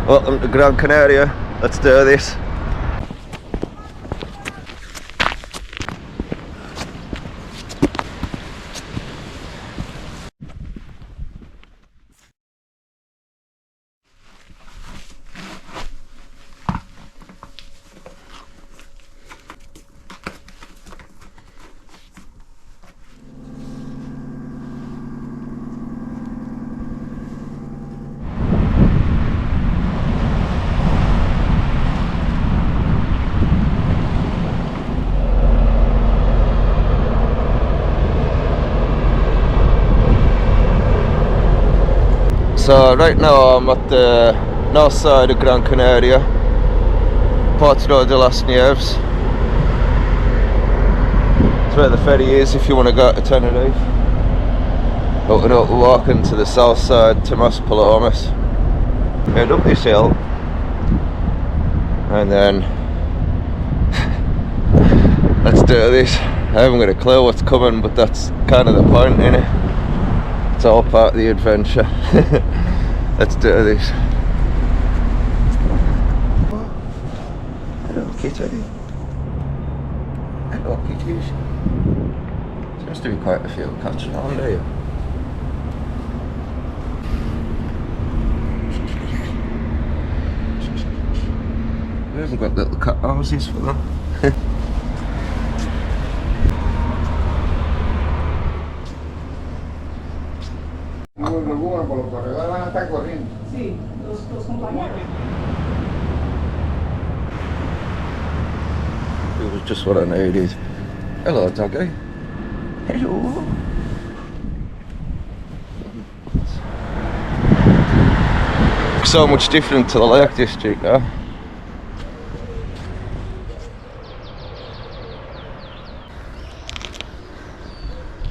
Welcome to Gran Canaria. Let's do this. So right now I'm at the north side of Gran Canaria, Porto de las Nieves. That's where the ferry is if you want to go to Tenerife. But we're not walking to the south side to Mas Palomas. Head up this hill and then let's do this. I haven't got a clue what's coming, but that's kind of the point, innit? It's all part of the adventure. Let's do this. Hello kitty. Hello kitties. Seems to be quite a few cats around here. We haven't got little cat houses for them. Sí, los compañeros. It was just what I needed. Hello, doggy. Hello. So much different to the Lake District now.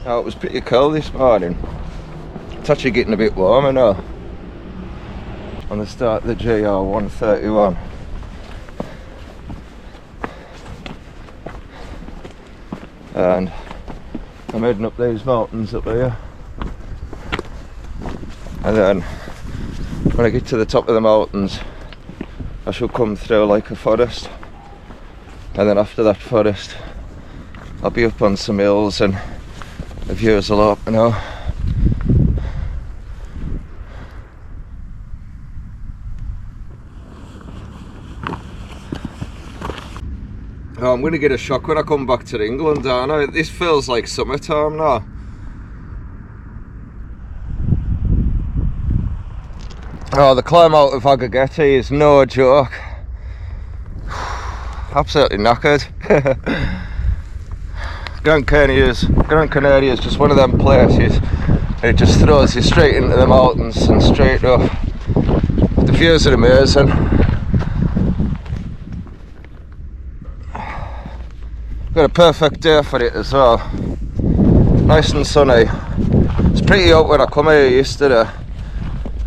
Oh, it was pretty cold this morning. It's actually getting a bit warmer now. On the start of the gr131. And I'm heading up these mountains up here. And then when I get to the top of the mountains, I shall come through like a forest. And then after that forest, I'll be up on some hills and the views will open up. Oh, I'm going to get a shock when I come back to England, aren't I? This feels like summertime now. Oh, the climb out of Agageti is no joke. Absolutely knackered. Gran Canaria is just one of them places. It just throws you straight into the mountains and straight up. The views are amazing. Got a perfect day for it as well. Nice and sunny. It's pretty hot when I come here yesterday,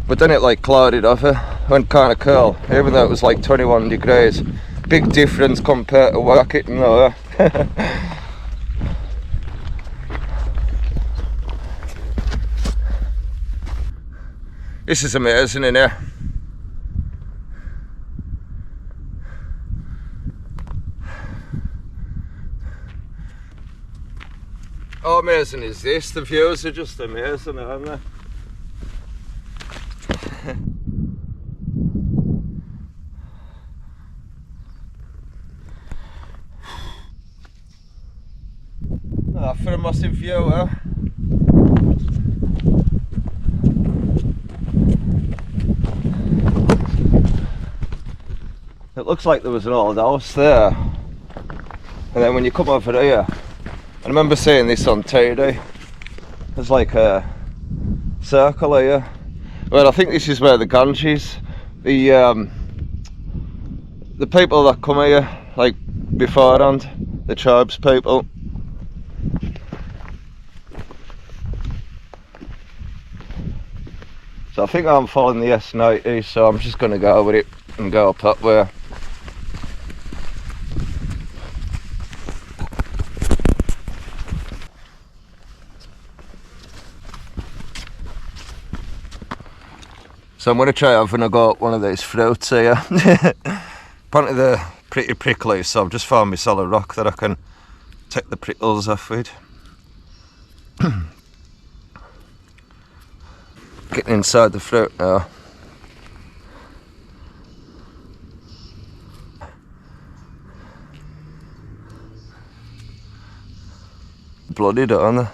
but then it like clouded over. Went kind of cool, even though it was like 21 degrees. Big difference compared to working though. This is amazing in here. How amazing is this? The views are just amazing, aren't they? Oh, for a massive view, huh? It looks like there was an old house there. And then when you come over here, I remember seeing this on TV. There's like a circle here. Well, I think this is where the Ganges, the people that come here, like beforehand, the tribes people. So I think I'm following the S90, so I'm just going to go with it and go up that way. So I'm going to try having a go at one of these fruits here. Apparently they're pretty prickly, so I've just found myself a rock that I can take the prickles off with. Getting inside the fruit now. Bloodied, aren't they?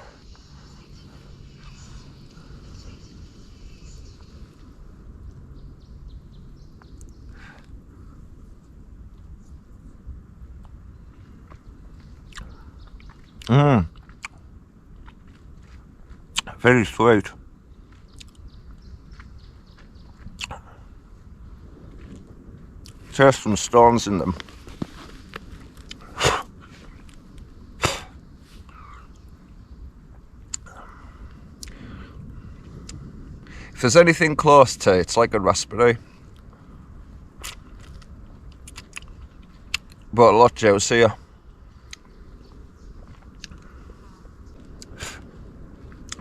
Very sweet. There's some stones in them. If there's anything close to it, it's like a raspberry, but a lot juicier.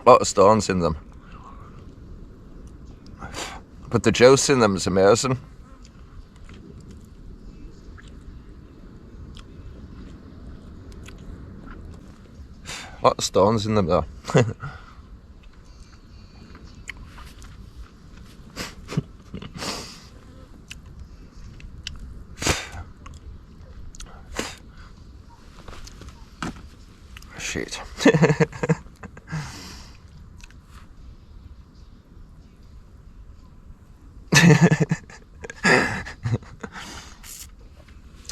A lot of stones in them, but the juice in them is amazing. A lot of stones in them though. Shit.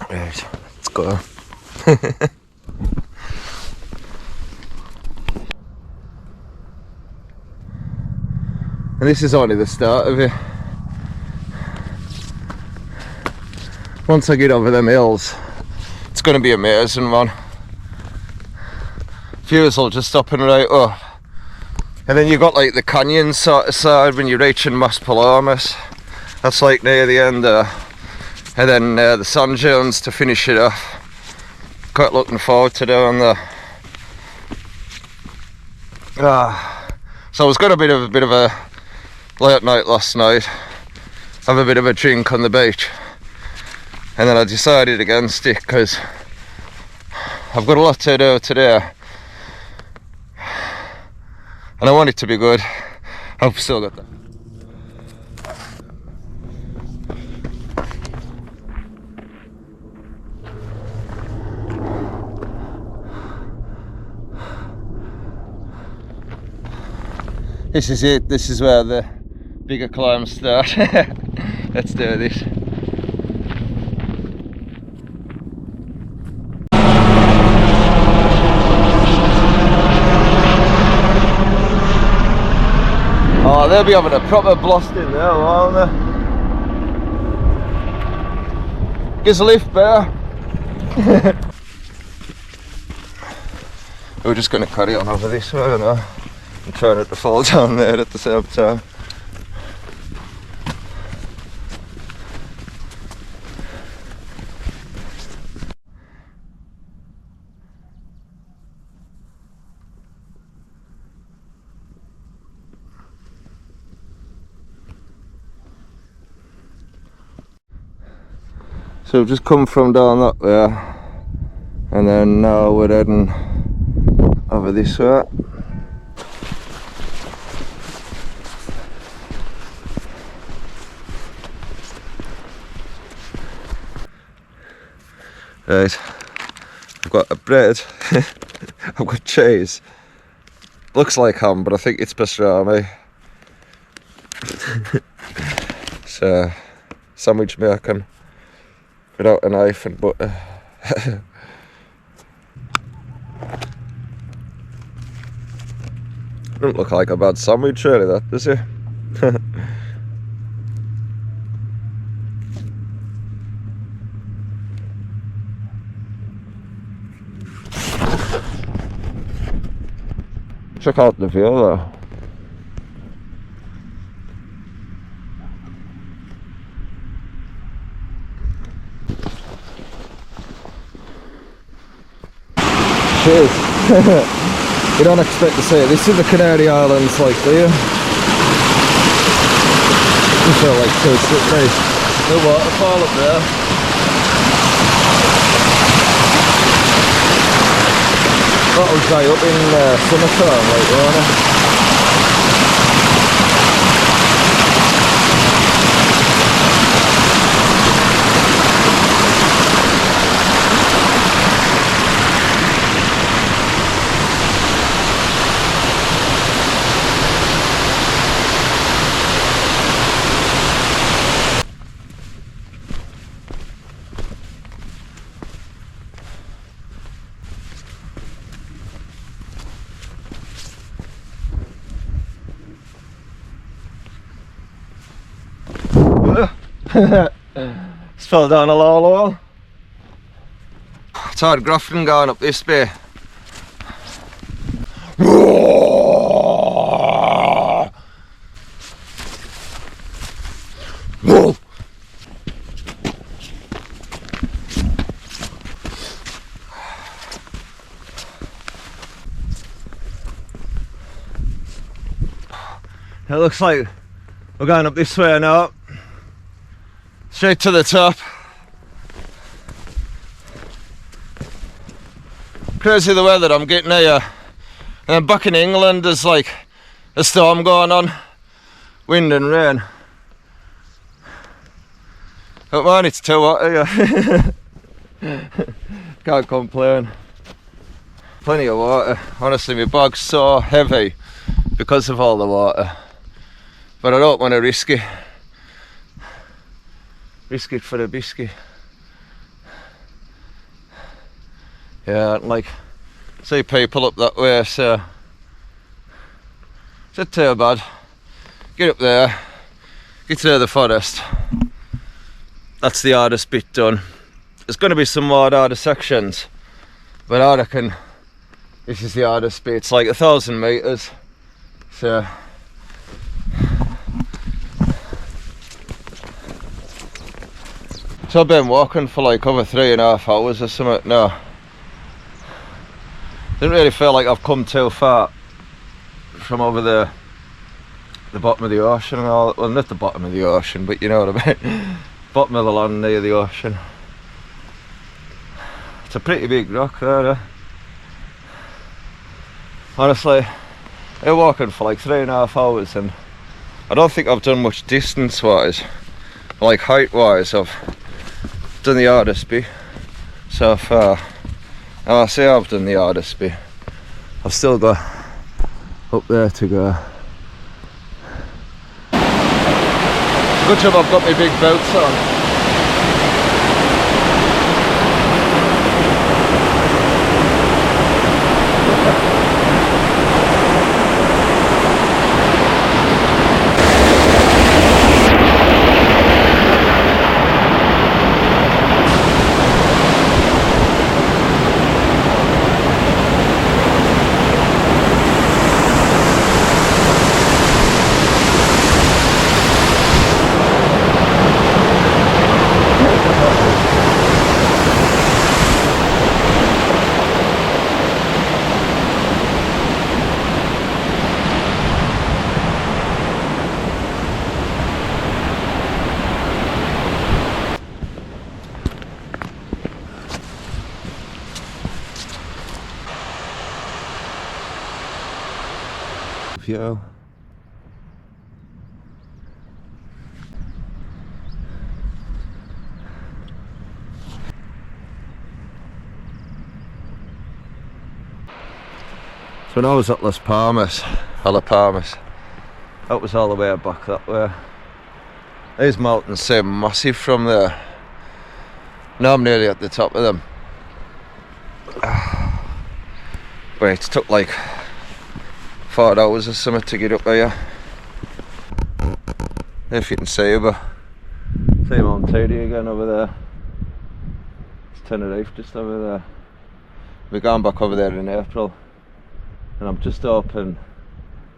Right, let's go. And this is only the start of it. Once I get over them hills, it's going to be amazing, man. Viewers will just stop and right up. And then you got like the canyon sort of side when you're reaching Mas Palomas. That's like near the end there. And then the sand dunes to finish it off. Quite looking forward to doing that. So it was going to be a bit of a late night last night. Have a bit of a drink on the beach. And then I decided against it because I've got a lot to do today. And I want it to be good. I've still got that. This is it. This is where the bigger climbs start. Let's do this. Oh, they'll be having a proper blast in there, won't they? Give us a lift, bear. We're just going to carry on over this way now and try not to fall down there at the same time. So we've just come from down that way, and then now we're heading over this way. Right, I've got a bread, I've got cheese, looks like ham but I think it's pastrami. So, sandwich bacon without a knife and butter. Doesn't look like a bad sandwich really, that, does it? Check out the view though. Cheers. You don't expect to see it. This is the Canary Islands, like, do you? feel like too slippery. The waterfall up there. That'll dry up in summertime, like, won't it? Just fell down a low wall. It's hard grafting going up this bay. Whoa. It looks like we're going up this way now. Straight to the top. Crazy the weather I'm getting here. And then back in England there's like a storm going on. Wind and rain. But man, it's too hot here. Can't complain. Plenty of water. Honestly, my bag's so heavy because of all the water. But I don't want to risk it. Risk it for the biscuit. Yeah, like, see people up that way, so it's not too bad. Get up there, get through the forest. That's the hardest bit done. There's going to be some more harder sections, but I reckon this is the hardest bit. It's like 1,000 meters, so. So I've been walking for like over 3.5 hours or something now. Didn't really feel like I've come too far from over the bottom of the ocean and all. Well, not the bottom of the ocean, but you know what I mean. Bottom of the land near the ocean. It's a pretty big rock there. Honestly, I've been walking for like 3.5 hours and I don't think I've done much distance wise, like height wise. I've done the hardest bit so far. And I say I've done the hardest bit. I've still got up there to go. Good job I've got my big boots on. Yo. So when I was at Las Palmas, that was all the way back that way. These mountains seem massive from there. Now I'm nearly at the top of them. But it took like 4 hours or something to get up there. If you can see, but see Mount Teddy again over there. It's Tenerife just over there. We're going back over there in April, and I'm just hoping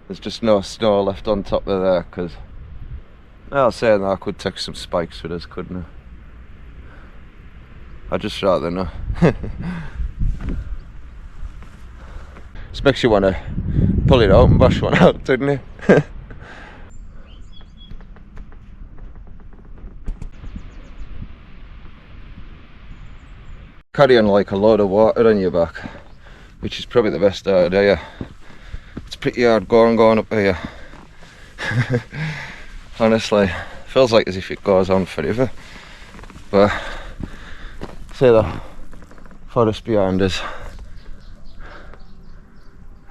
there's just no snow left on top of there, because I was saying that I could take some spikes with us, couldn't I? I'd just rather not. This makes you want to pull it out and bash one out, doesn't it? carrying like a load of water on your back, which is probably the best idea. It's pretty hard going up here. Honestly, feels like as if it goes on forever. But see the forest behind us.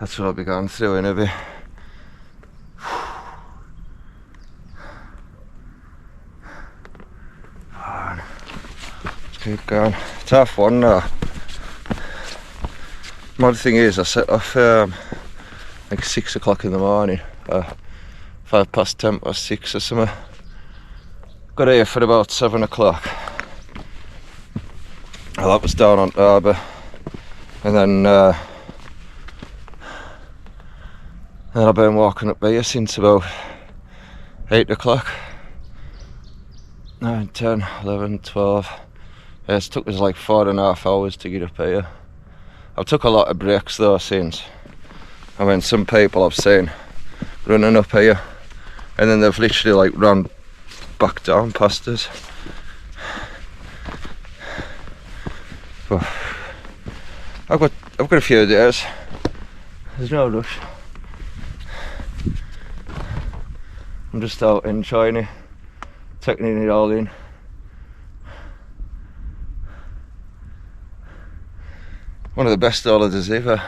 That's what I'll be going through in a bit. Keep going. It's half one now. One thing is, I set off like 6 o'clock in the morning, 5 past 10 past 6 or something. Got here for about 7 o'clock. Well, that was down on harbour, and then I've been walking up here since about 8 o'clock. 9, 10, 11, 12. Yeah, it's took us like 4.5 hours to get up here. I've took a lot of breaks though since. I mean, some people I've seen running up here and then they've literally like run back down past us. But I've got a few days. There's no rush. I'm just out enjoying it, taking it all in. One of the best holidays ever.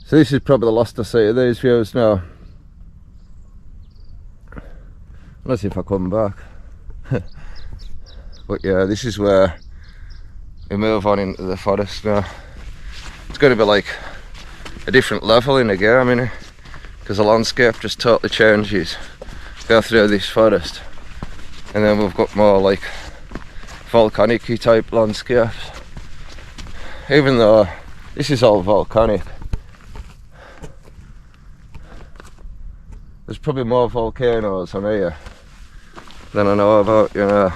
So this is probably the last I see of these views now. Unless if I come back. But yeah, this is where we move on into the forest now. It's going to be like a different level in the game, innit? Because the landscape just totally changes. Go through this forest. And then we've got more like volcanic-y type landscapes. Even though this is all volcanic, there's probably more volcanoes on here than I know about, you know.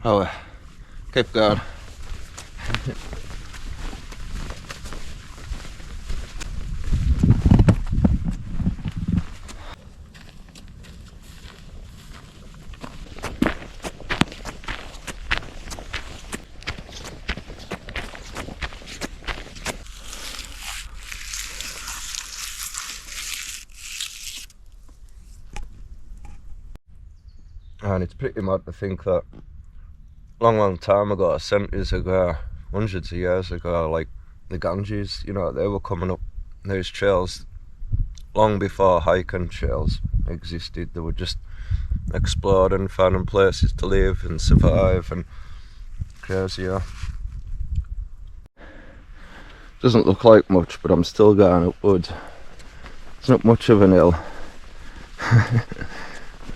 Oh, keep going. And it's pretty mad to think that long time ago, centuries ago, hundreds of years ago, like the Ganges, you know, they were coming up those trails long before hiking trails existed. They were just exploring, finding places to live and survive, and crazy, yeah. Doesn't look like much, but I'm still going upwards. It's not much of an hill.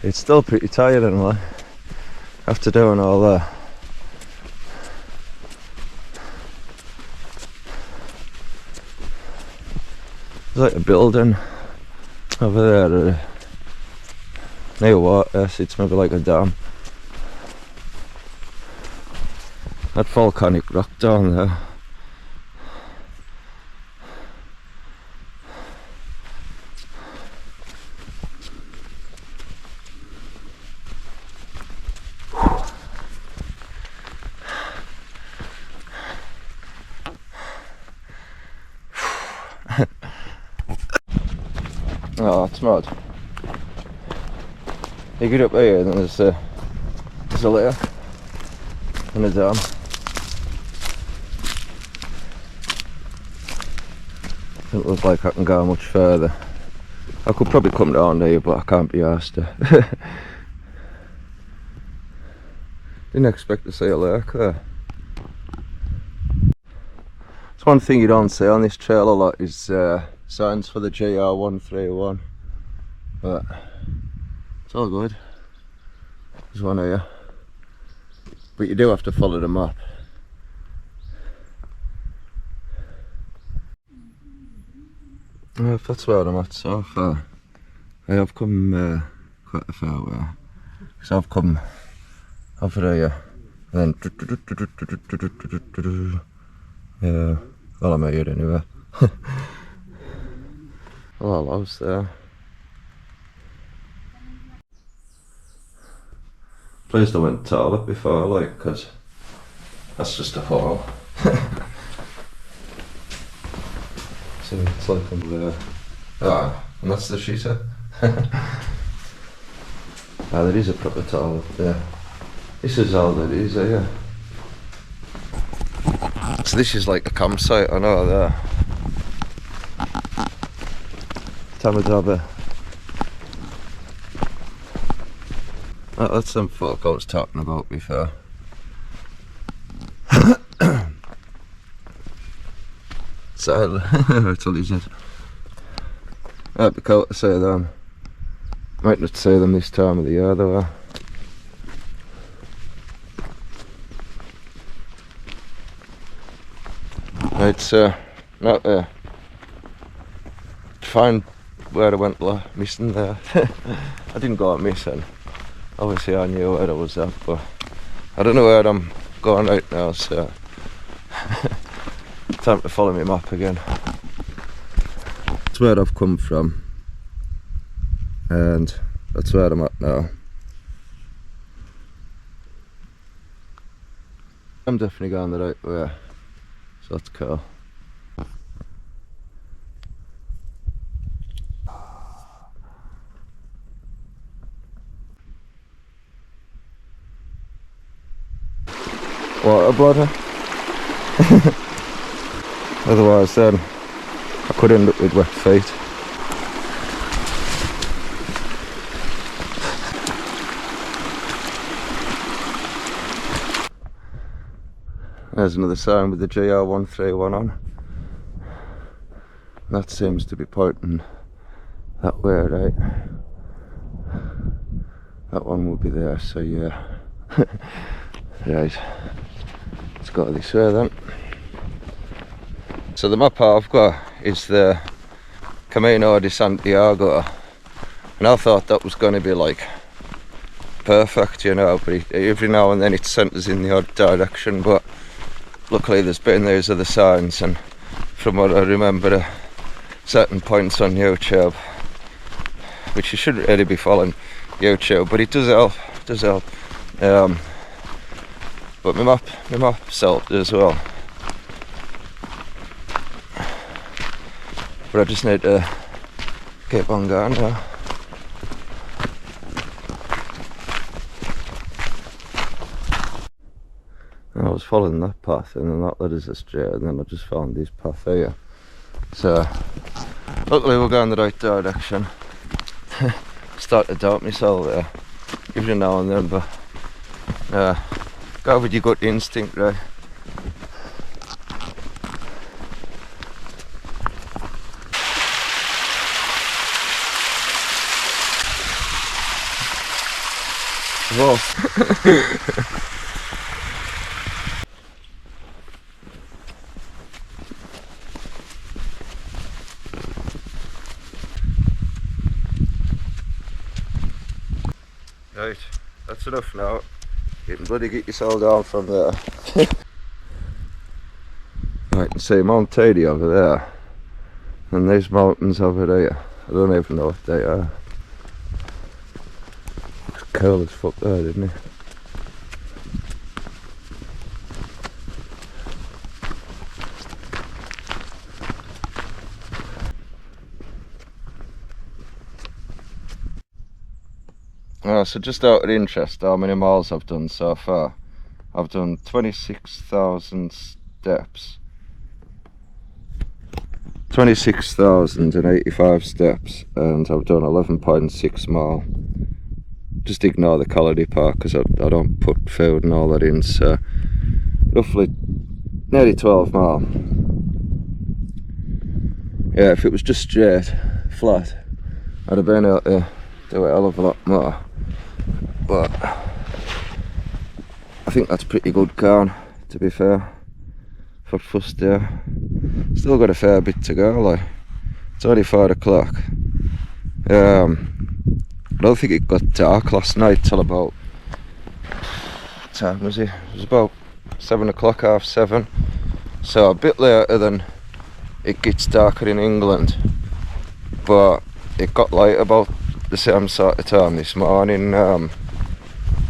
It's still pretty tiring, like, after doing all that. There's like a building over there near water. It's maybe like a dam. That volcanic rock down there. Oh, it's mad. You get up here and there's a lake and a dam. Doesn't look like I can go much further. I could probably come down here, but I can't be asked to. Didn't expect to see a lake there. It's one thing you don't see on this trail a lot is signs for the gr131, but it's all good. There's one here, but you do have to follow the map. If that's where I'm at so far, I have come quite a far way, because I've come over here and then yeah, well, I'm here anyway. Well, I was there. Pleased I went toilet before, like, because that's just a hole. See, it's like I'm there. Ah, and that's the shitter. Ah, there is a proper toilet there. This is all that is here. So this is like a campsite, I know there. Tamadaba. Oh, that's some folk I was talking about before. So, that's all he said. That'd be cool to see them. Might not see them this time of the year though. It's not to find where I went missing there. I didn't go out missing. Obviously I knew where I was at, but I don't know where I'm going right now, so time to follow my map again. That's where I've come from, and that's where I'm at now. I'm definitely going the right way, so that's cool. Water bladder. Otherwise then I could end up with wet feet. There's another sign with the gr131 on. That seems to be pointing that way, right? That one will be there, so yeah. Right, let's go this way then. So the map I've got is the Camino de Santiago, and I thought that was going to be like perfect, you know, but every now and then it sent us in the odd direction, but luckily there's been those other signs, and from what I remember, certain points on YouTube, which you shouldn't really be following YouTube, but it does help, but my map's helped as well. But I just need to keep on going now. I was following that path and then that led us astray, and then I just found this path here. So luckily we're going the right direction. Start to doubt myself there every now and then, but go with your gut instinct, right? Whoa. Right, that's enough now. You can bloody get yourself down from there. I can see Mount Tady over there, and these mountains over there. I don't even know what they are. Looks cool as fuck there, didn't it? So just out of interest, how many miles I've done so far? I've done 26,000 steps. 26,085 steps, and I've done 11.6 mile. Just ignore the calorie part because I don't put food and all that in, so roughly nearly 12 mile. Yeah, if it was just straight, flat, I'd have been able to do a hell of a lot more. But I think that's pretty good corn, to be fair, for first day. Still got a fair bit to go, like. It's only 5 o'clock. I don't think it got dark last night till about, what time was it? It was about 7 o'clock, half 7. So a bit later than it gets darker in England. But it got light about the same sort of time this morning. Yeah,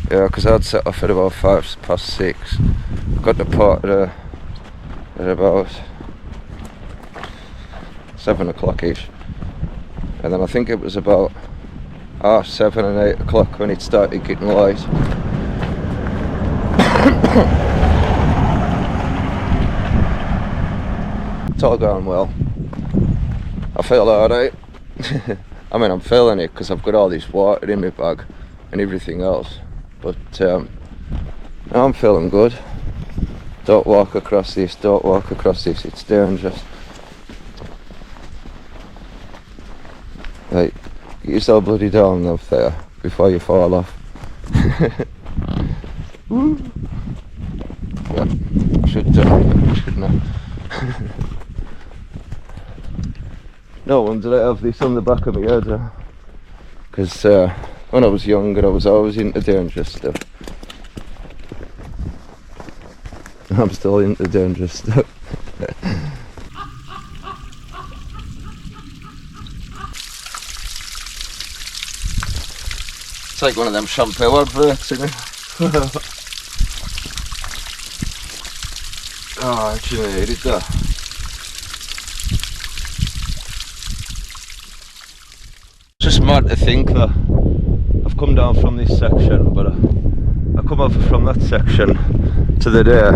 because I'd set off at about 6:05. Got to port at about 7 o'clock-ish. And then I think it was about 7:30 and 8 o'clock when it started getting light. It's all going well. I feel alright. I mean, I'm feeling it because I've got all this water in my bag and everything else. But I'm feeling good. Don't walk across this, don't walk across this, it's dangerous. Right, get yourself bloody down up there before you fall off. Woo. Yeah, I should do it, shouldn't I? No wonder I have this on the back of my head. Because when I was younger I was always into dangerous stuff. I'm still into dangerous stuff. It's like one of them shampoo adverts, isn't it? Oh, I actually hated that. Just mad to think that I've come down from this section, but I come over from that section to the day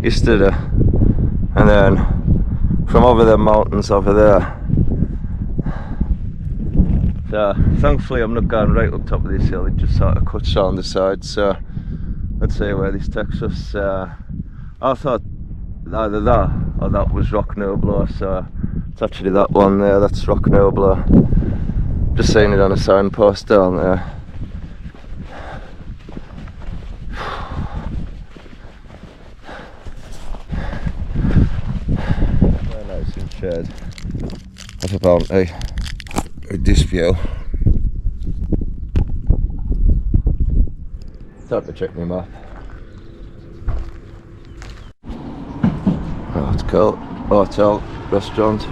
yesterday, and then from over the mountains over there. So thankfully I'm not going right up top of this hill, it just sort of cuts around the side, so let's see where this takes us. I thought either that or that was Rock Noblo, so it's actually that one there, that's Rock Noblo. Just seeing it on a signpost down there. Very nice in shade of a bounty with this view. Time to check my map. Oh, it's cool. Hotel, restaurant.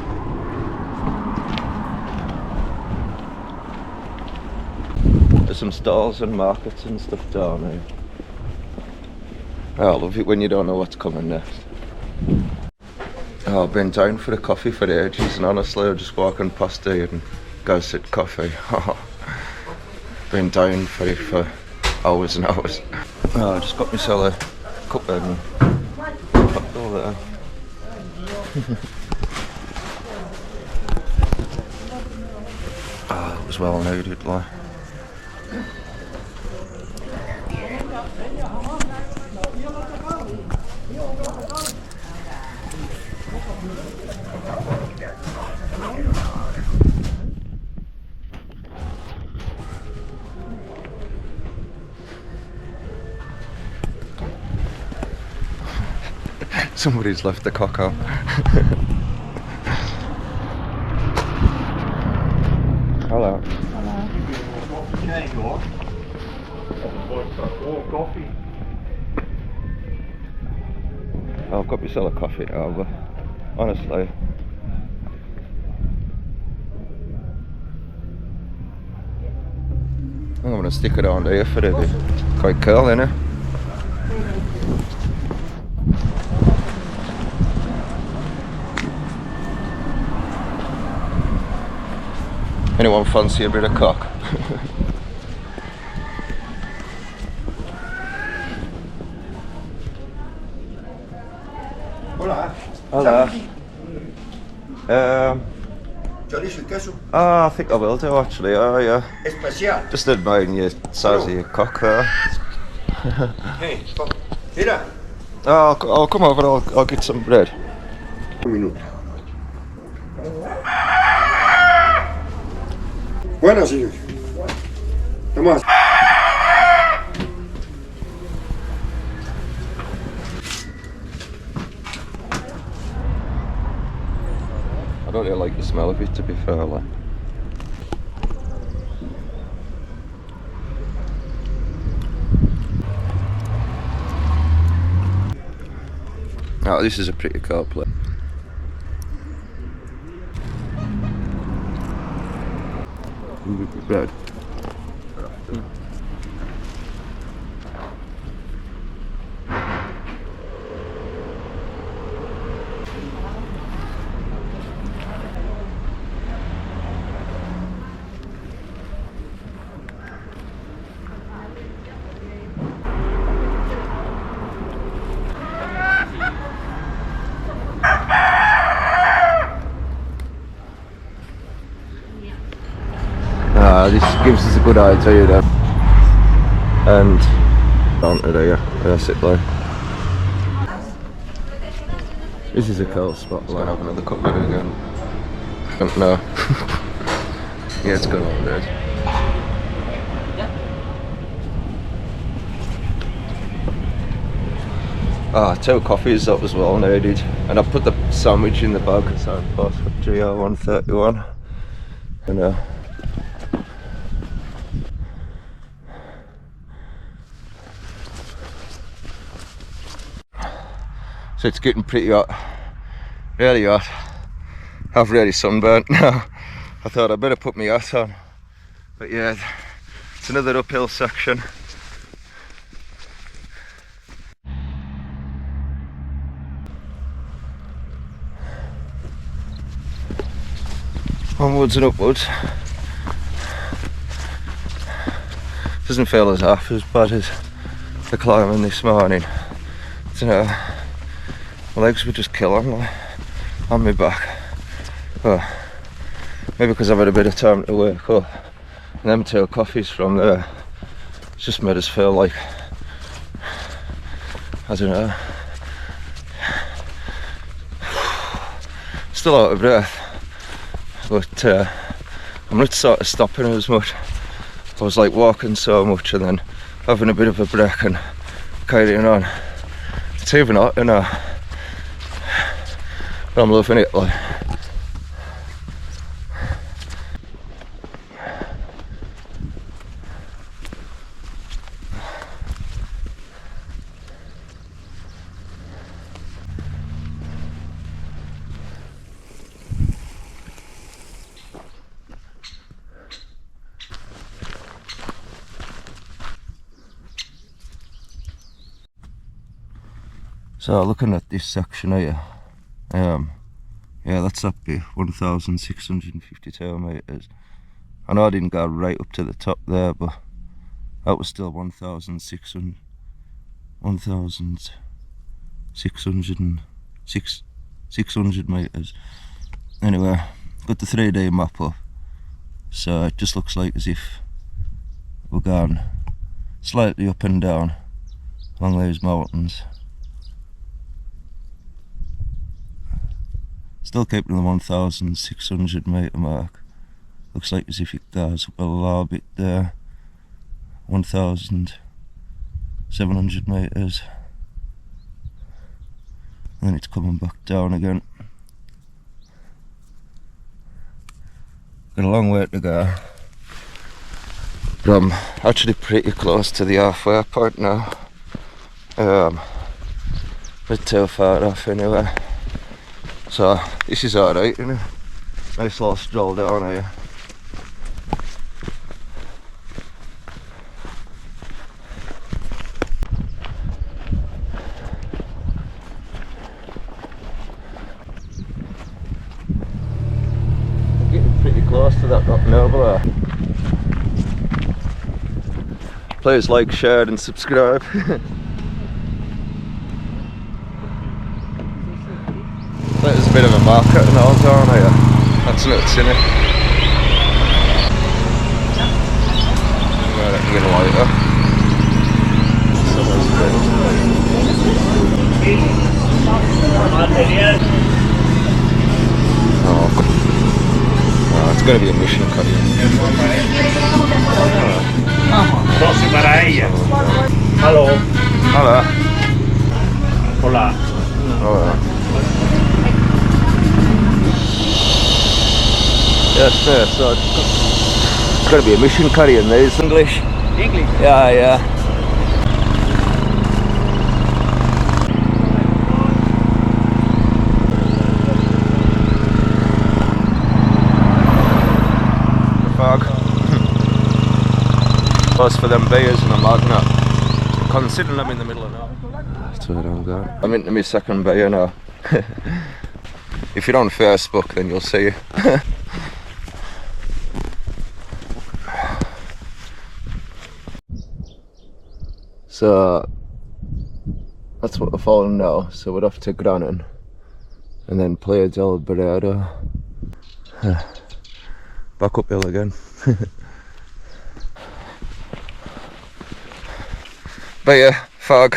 There's some stalls and markets and stuff down here. Oh, I love it when you don't know what's coming next. Oh, I've been down for the coffee for ages, and honestly I'm just walking past here and go sit coffee. Been down for it for hours and hours. Oh, I just got myself a cup and popped over there. Oh, it was well needed, like. Somebody's left the cock out. Hello. Oh, I've got myself a coffee now, but honestly. I'm going to stick it on here for it. Quite cool, innit? Anyone fancy a bit of cock? Hola. Hello. Chorizo y queso. I think I will do actually. Oh yeah. Especial. Just admiring your size of your cock there. Hey, come. Mira. I'll come over. I'll get some bread. Un minuto. Bueno, señor. Tomás. I don't really like the smell of it, to be fair. Like. Oh, this is a pretty cool place. Bread. This gives us a good idea then. And onto there, that's it there. This is a cool spot. Like, have another cup of it again. No. Yeah, it's gone over there. Ah, 2 coffees that was well needed. And I put the sandwich in the bag, so both for gr131. And so it's getting pretty hot, really hot. I've really sunburnt now. I thought I'd better put my hat on, but yeah, it's another uphill section. Onwards and upwards. Doesn't feel as half as bad as the climbing this morning. You know, my legs were just killing like, on my back. Oh, maybe because I've had a bit of time to wake up. And them 2 coffees from there, it's just made us feel like, I don't know, still out of breath. But I'm not sort of stopping as much. I was like walking so much and then having a bit of a break and carrying on. It's even hot, you know. But I'm loving it, like. So looking at this section here, yeah, that's up to 1,652 metres. I know I didn't go right up to the top there, but that was still 1,600 metres. Anyway, got the 3D map up, so it just looks like as if we're going slightly up and down along those mountains. Still keeping the 1,600 metre mark. Looks like as if it goes up a little bit there. 1,700 metres. And then it's coming back down again. Got a long way to go. But I'm actually pretty close to the halfway point now. A bit too far off anyway. So this is alright, you know. Nice little stroll down here. I'm getting pretty close to that rock noble there. Please like, share and subscribe. There's a bit of a market and all down here. That's nuts, isn't it? Right, I can get a lighter. Oh, That's going to be a mission cut. Doce para ella. Hello. Hello. Hola. Oh, yes, sir. So it's going to be a mission curry in these. English? English. Yeah, yeah. Close for them beers and a magnet. Considering I'm in the middle of nowhere. That's where I'm going. I'm into my second beer now. If you're on Facebook, then you'll see. So that's what we're following now. So we're off to Gran and then Playa del Berredo. Back uphill again. But yeah, fog.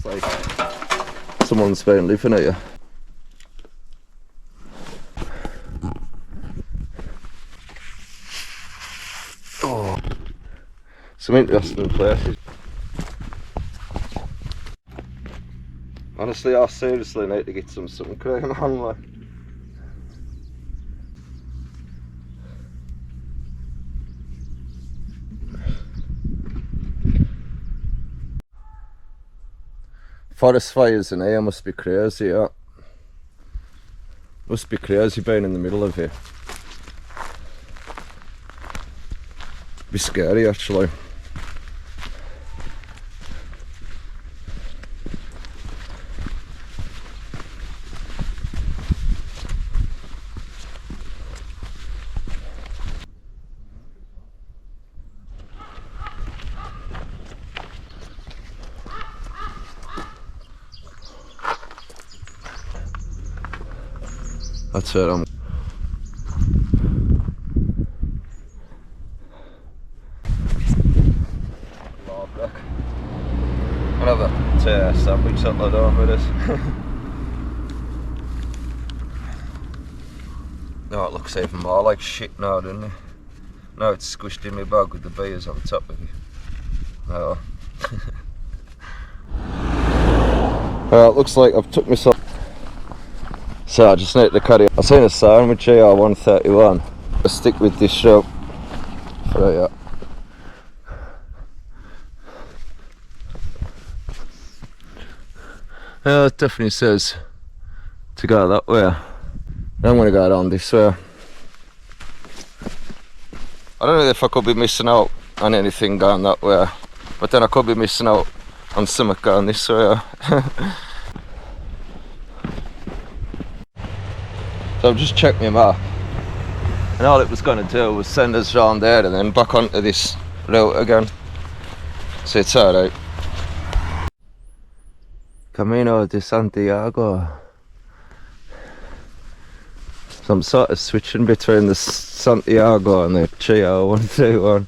It's like someone's been living here. Oh, some interesting places. Honestly, I seriously need to get some sun cream on. Like. Forest fires in here must be crazy, yeah. Must be crazy being in the middle of it. Be scary actually. That's it. Another sandwich settled on with us. Oh, it looks even more like shit now, doesn't it? Now it's squished in my bag with the beers on top of it. Oh. Well, it looks like I've took myself. So I just need to carry. I've seen a sign with gr131. I'll stick with this shop for it, yeah. Yeah, it definitely says to go that way. I'm going to go down this way. I don't know if I could be missing out on anything going that way, but then I could be missing out on something going this way. So I've just checked my map, and all it was going to do was send us round there and then back onto this route again. So it's alright. Camino de Santiago. So I'm sort of switching between the Santiago and the gr131.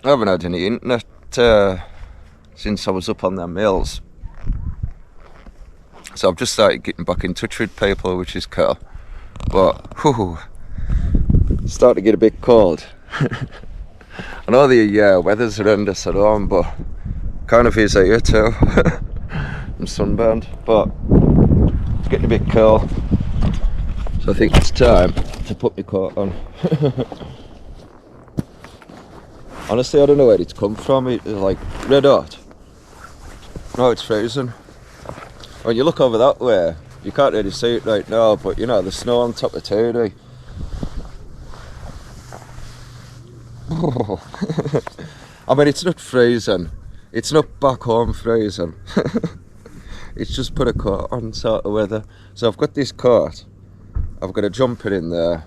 I haven't had any internet since I was up on them hills, so I've just started getting back in touch with people, which is cool. but whew, it's starting to get a bit cold. I know the weather's horrendous at home, but kind of is here too. I'm sunburned, but it's getting a bit cold, so I think it's time to put my coat on. Honestly, I don't know where it's come from. It's like red hot. No, it's freezing. When you look over that way, you can't really see it right now, but you know, the snow on top of Tuesday. I mean, it's not freezing. It's not back home freezing. It's just put a coat on sort of weather. So I've got this coat, I've got a jumper in there,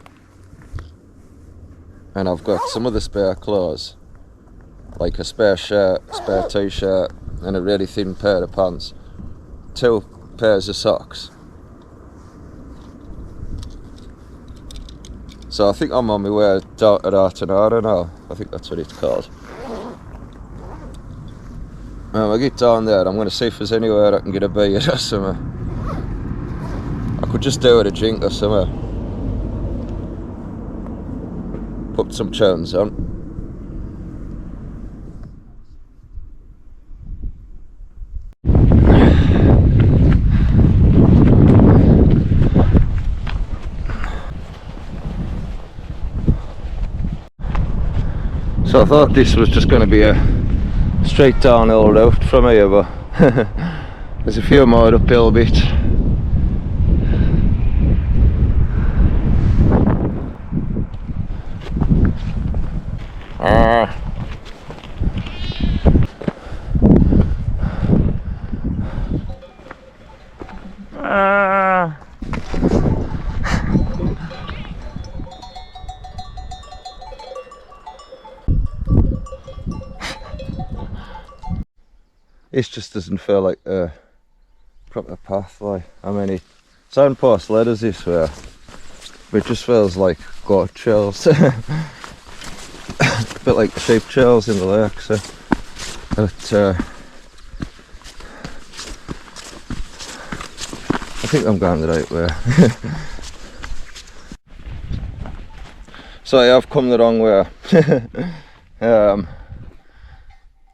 and I've got some other spare clothes, like a spare shirt, spare t-shirt, and a really thin pair of pants, 2 pairs of socks. So I think I'm on my way down to Gran Canaria now. I think that's what it's called. I get down there, I'm going to see if there's anywhere I can get a beer or something. I could just do it a drink or something. Put some tunes on. So I thought this was just going to be a straight downhill route from here, but there's a few more uphill bits. This just doesn't feel like a proper path. Like, I mean, it signpost led us this way, but it just feels like goat trails. A bit like the sheep trails in the lake. So, but I think I'm going the right way. So yeah, I've come the wrong way.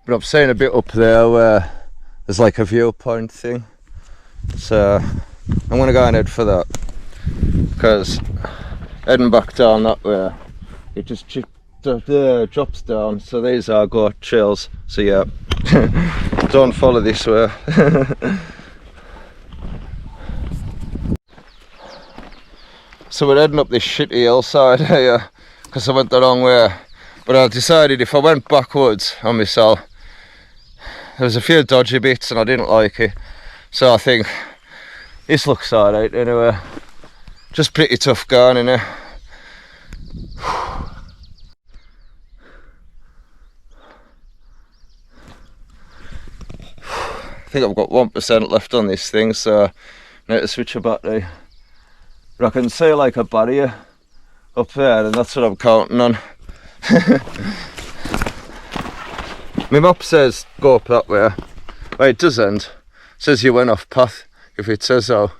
But I've seen a bit up there where there's like a viewpoint thing, so I'm going to go and head for that, because heading back down that way, it just drops down. So these are goat trails, so yeah, don't follow this way. So we're heading up this shitty hillside here, because I went the wrong way, but I decided if I went backwards on myself, there was a few dodgy bits and I didn't like it, so I think this looks alright anyway. Just pretty tough going in here. I think I've got 1% left on this thing, so I need to switch a battery. But I can see like a barrier up there, and that's what I'm counting on. My map says go up that way, but it doesn't. It says you went off path if it says so.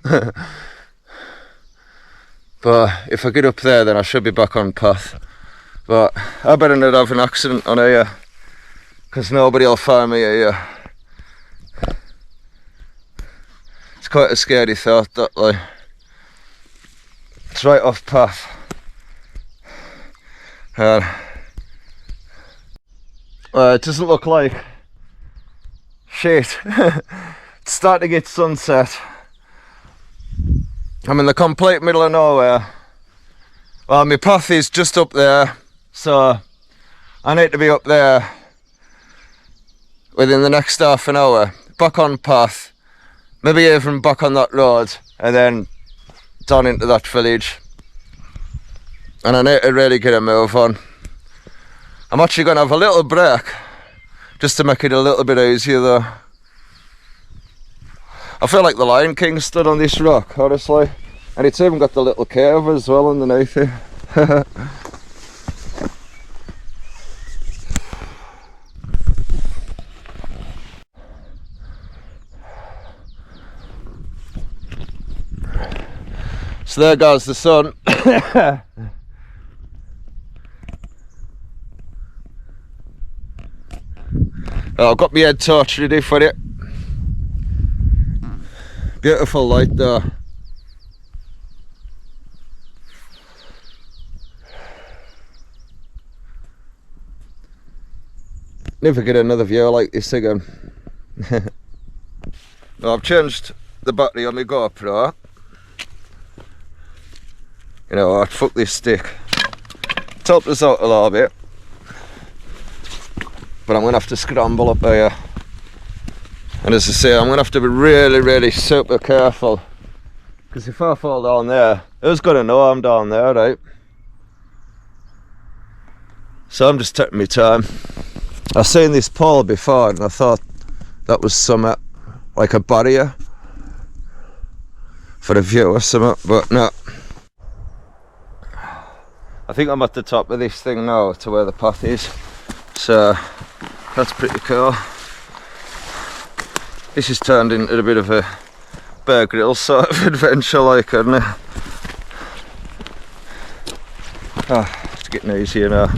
But if I get up there, then I should be back on path. But I better not have an accident on here, because nobody will find me here. It's quite a scary thought, that, like. It's right off path. It doesn't look like shit. It's starting to get sunset. I'm in the complete middle of nowhere. Well, my path is just up there, so I need to be up there within the next half an hour. Back on path, maybe even back on that road, and then down into that village. And I need to really get a move on. I'm actually going to have a little break, just to make it a little bit easier though. I feel like the Lion King stood on this rock, honestly. And it's even got the little cave as well underneath it. So there goes the sun. Oh, I've got my head torch ready for it. Beautiful light though. Never get another view like this again. Now I've changed the battery on my GoPro. You know what, fuck this stick. It's helped us out a little bit. But I'm going to have to scramble up here. And as I say, I'm going to have to be really, really super careful. Because if I fall down there, who's going to know I'm down there, right? So I'm just taking my time. I've seen this pole before and I thought that was something like a barrier for a view or something, but no. I think I'm at the top of this thing now to where the path is, so that's pretty cool. This has turned into a bit of a Bear Grylls sort of adventure, like, hasn't it? Ah, it's getting easier now.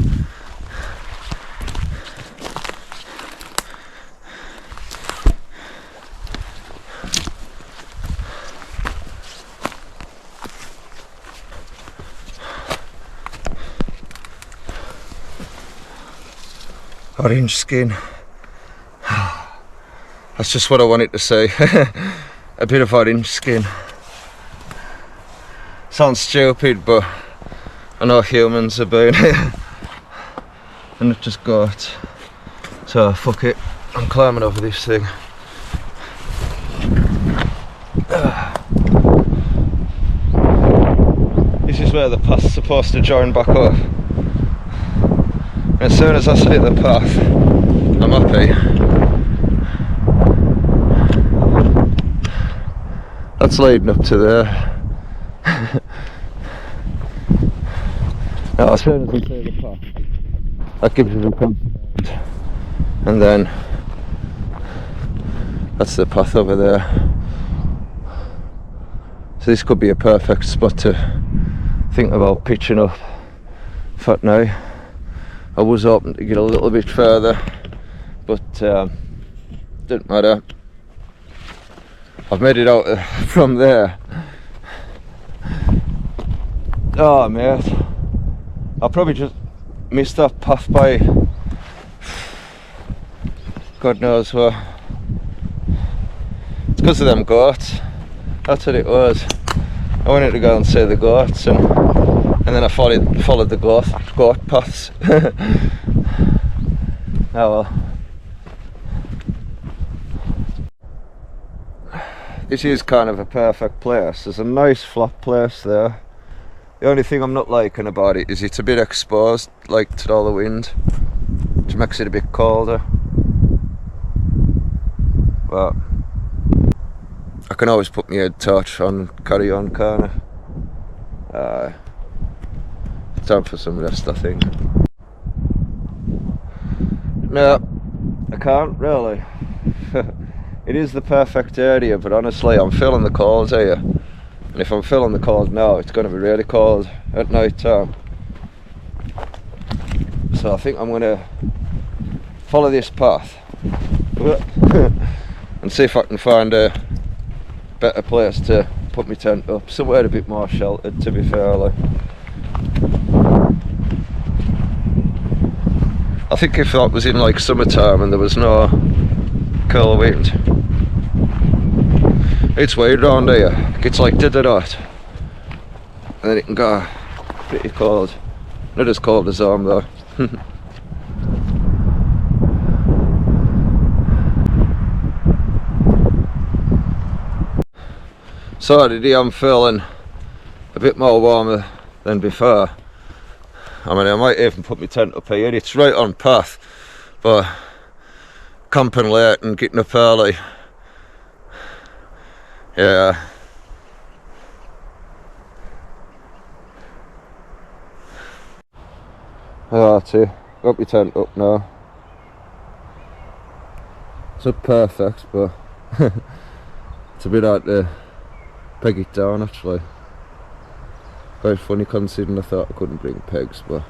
Orange skin. That's just what I wanted to say. A bit of orange skin. Sounds stupid, but I know humans have been here and it just got. So fuck it, I'm climbing over this thing. This is where the path's supposed to join back up. And as soon as I see the path, I'm happy. That's leading up to there. Now, as soon as I see the path, that gives you the confidence. And then that's the path over there. So this could be a perfect spot to think about pitching up for now. I was hoping to get a little bit further, but didn't matter. I've made it out from there. Oh mate, I probably just missed that path by God knows what. It's because of them goats. That's what it was. I wanted to go and see the goats, and then I followed the goat paths. Oh well. This is kind of a perfect place. There's a nice flat place there. The only thing I'm not liking about it is it's a bit exposed, like, to all the wind, which makes it a bit colder. But I can always put my head torch on and carry on, can't I? Time for some rest, I think. No, I can't really. It is the perfect area, but honestly I'm feeling the cold here. And if I'm feeling the cold now, it's going to be really cold at night time. So I think I'm going to follow this path and see if I can find a better place to put my tent up. Somewhere a bit more sheltered, to be fair. Like, I think if that was in like summertime and there was no cold wind. It's weird around here. It gets like dead hot, and then it can go pretty cold. Not as cold as home though. So today I'm feeling a bit more warmer than before. I mean, I might even put my tent up here. It's right on path, but camping late and getting up early, yeah. Oh, that's it. Got my tent up now. It's not perfect, but it's a bit hard to peg it down actually. quite funny considering I thought I couldn't bring pegs, but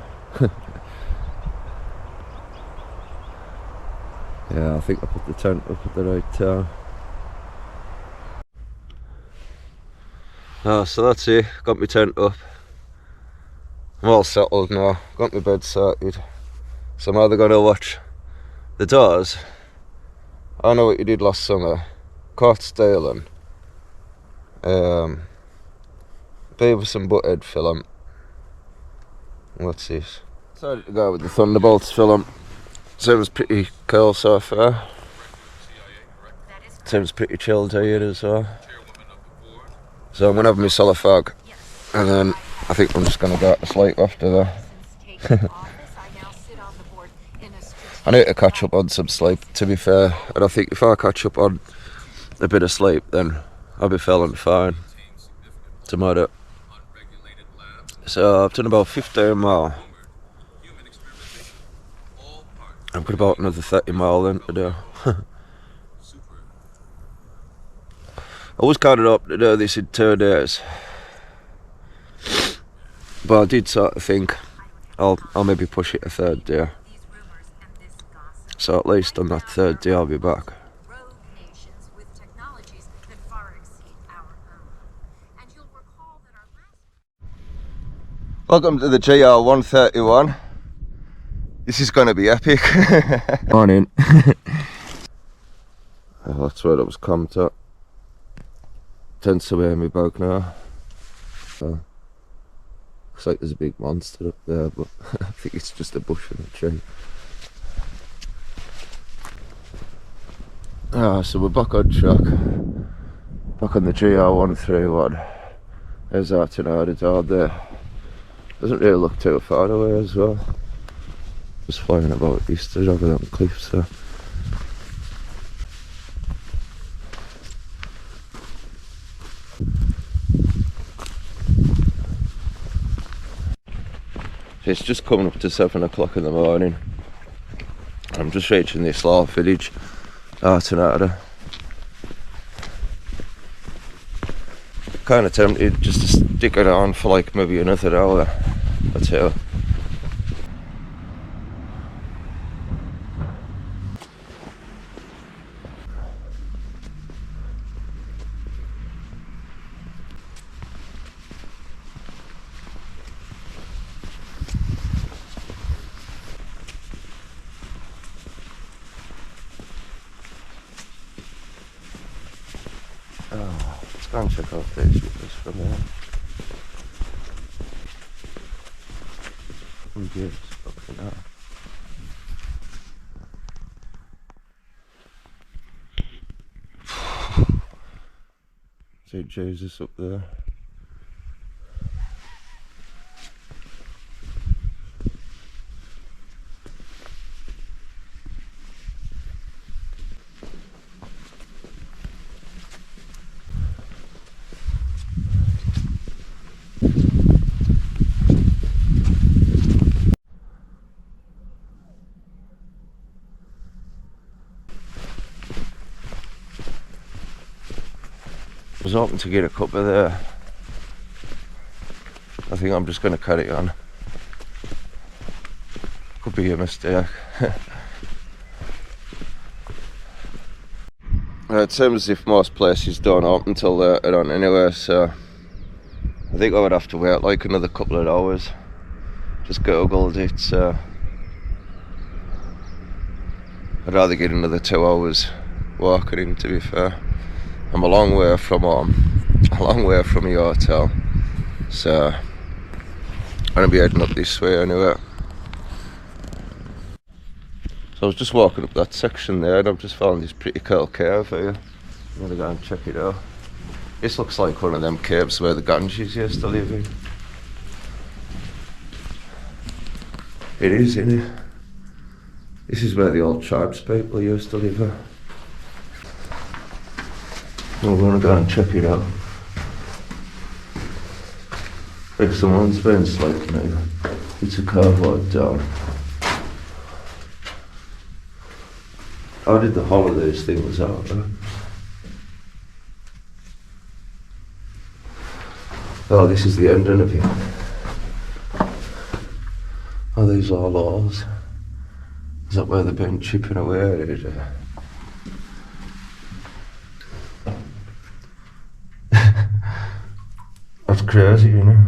yeah, I think I put the tent up at the right time. So that's it, got my tent up. I'm all settled now, got my bed sorted. So I'm either going to watch the Doors. I Know What You Did Last Summer, Caught Stealing, Beavis and Butthead film. What's this? Decided to go with the Thunderbolts film. Seems pretty cool so far. Seems pretty chilled here as well. So I'm going to have my solifag, and then I think I'm just going to go to sleep after that. I need to catch up on some sleep, to be fair, and I think if I catch up on a bit of sleep, then I'll be feeling fine tomorrow. So I've done about 15 mile. I've got about another 30 mile then to do. I was kind of up to do this in 2 days, but I did sort of think I'll maybe push it a 3rd day. So at least on that 3rd day I'll be back. Welcome to the gr131. This is going to be epic. Morning. Oh, that's where I was camped at. Tends to wear me bag now. So, looks like there's a big monster up there, but I think it's just a bush and a tree. So we're back on track. Back on the gr131. There's our tornado down there. Doesn't really look too far away as well. Just flying about east over them cliffs there. It's just coming up to 7 o'clock in the morning. I'm just reaching this little village, Tornado. Kind of tempted just to stick it on for like maybe another hour or 2. Let's go and check out these rivers from here. Yes, fucking hell. See Jesus up there. I was hoping to get a cup of there. I think I'm just going to carry on. Could be a mistake. It seems as if most places don't open until later on anyway, so I think I would have to wait like another couple of hours. Just googled it, so I'd rather get another 2 hours walking in, to be fair. I'm a long way from home, a long way from the hotel, so I'm going to be heading up this way anyway. So I was just walking up that section there and I've just found this pretty cool cave here. I'm going to go and check it out. This looks like one of them caves where the Ganges used to live in. It is, isn't it? This is where the old tribes people used to live here. We're going to go and check it out. If someone's been sleeping here, it's a curve right down. How did the holidays thing was out there? Oh, this is the ending of it. Oh, these are all oars. Is that where they've been chipping away at it? That's crazy, you know.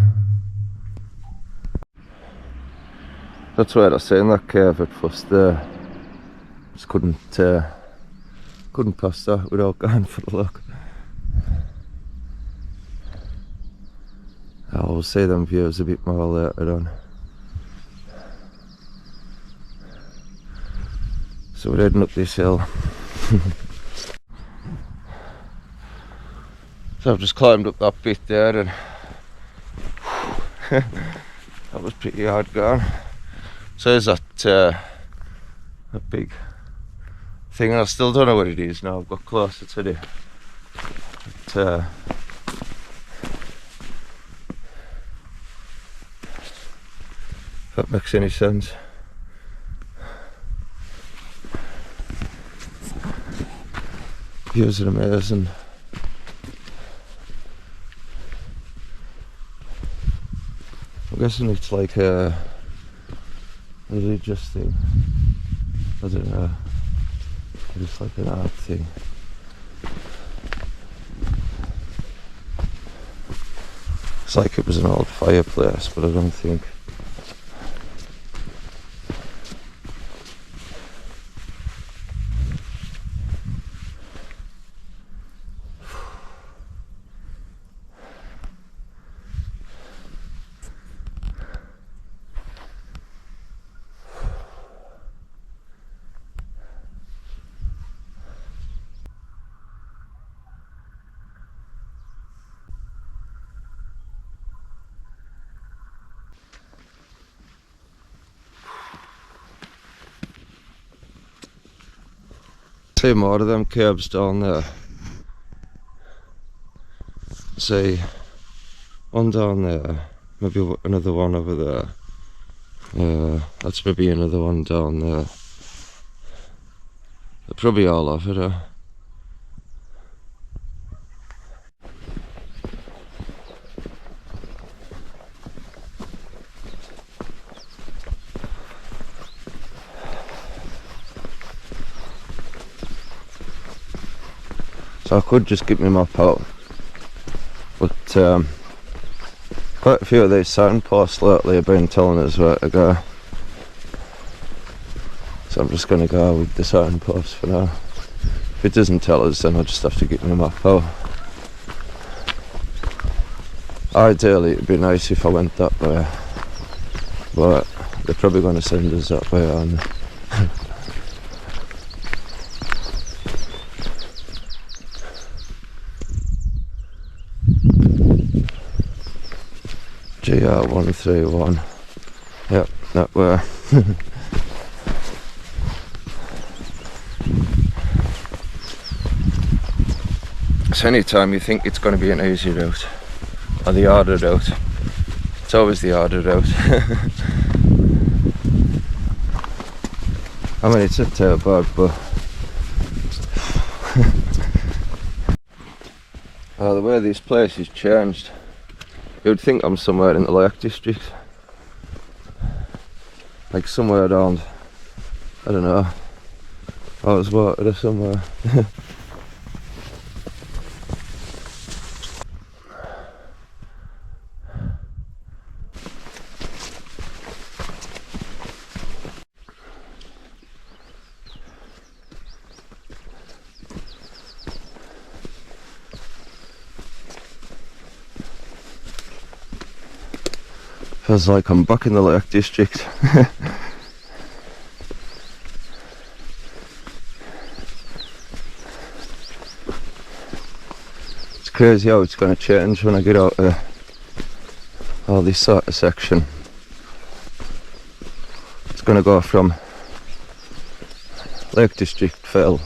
That's where I seen that cave at first there. Just couldn't pass that without going for the look. I'll see them views a bit more later on. So we're heading up this hill. So I've just climbed up that bit there and that was pretty hard going. So there's that big thing, and I still don't know what it is now. I've got closer to it. But, if that makes any sense. Views are amazing. I'm guessing it's like a religious thing. I don't know. It's like an art thing. It's like it was an old fireplace, but I don't think. See more of them caves down there. See one down there, maybe another one over there. That's maybe another one down there. They're probably all over there. So I could just get my map out, but quite a few of these signposts lately have been telling us where to go. So I'm just going to go with the signposts for now. If it doesn't tell us, then I'll just have to get my map out. Ideally it'd be nice if I went that way, but they're probably going to send us that way, aren't they? gr131. Yep, that way. So anytime you think it's going to be an easy route, or the harder route, it's always the harder route. I mean, it's not too bad, but the way this place has changed, you would think I'm somewhere in the Lake District, like somewhere around, I don't know, Oswater or somewhere. Feels like I'm back in the Lake District. It's crazy how it's going to change when I get out of all this sort of section. It's going to go from Lake District Fell,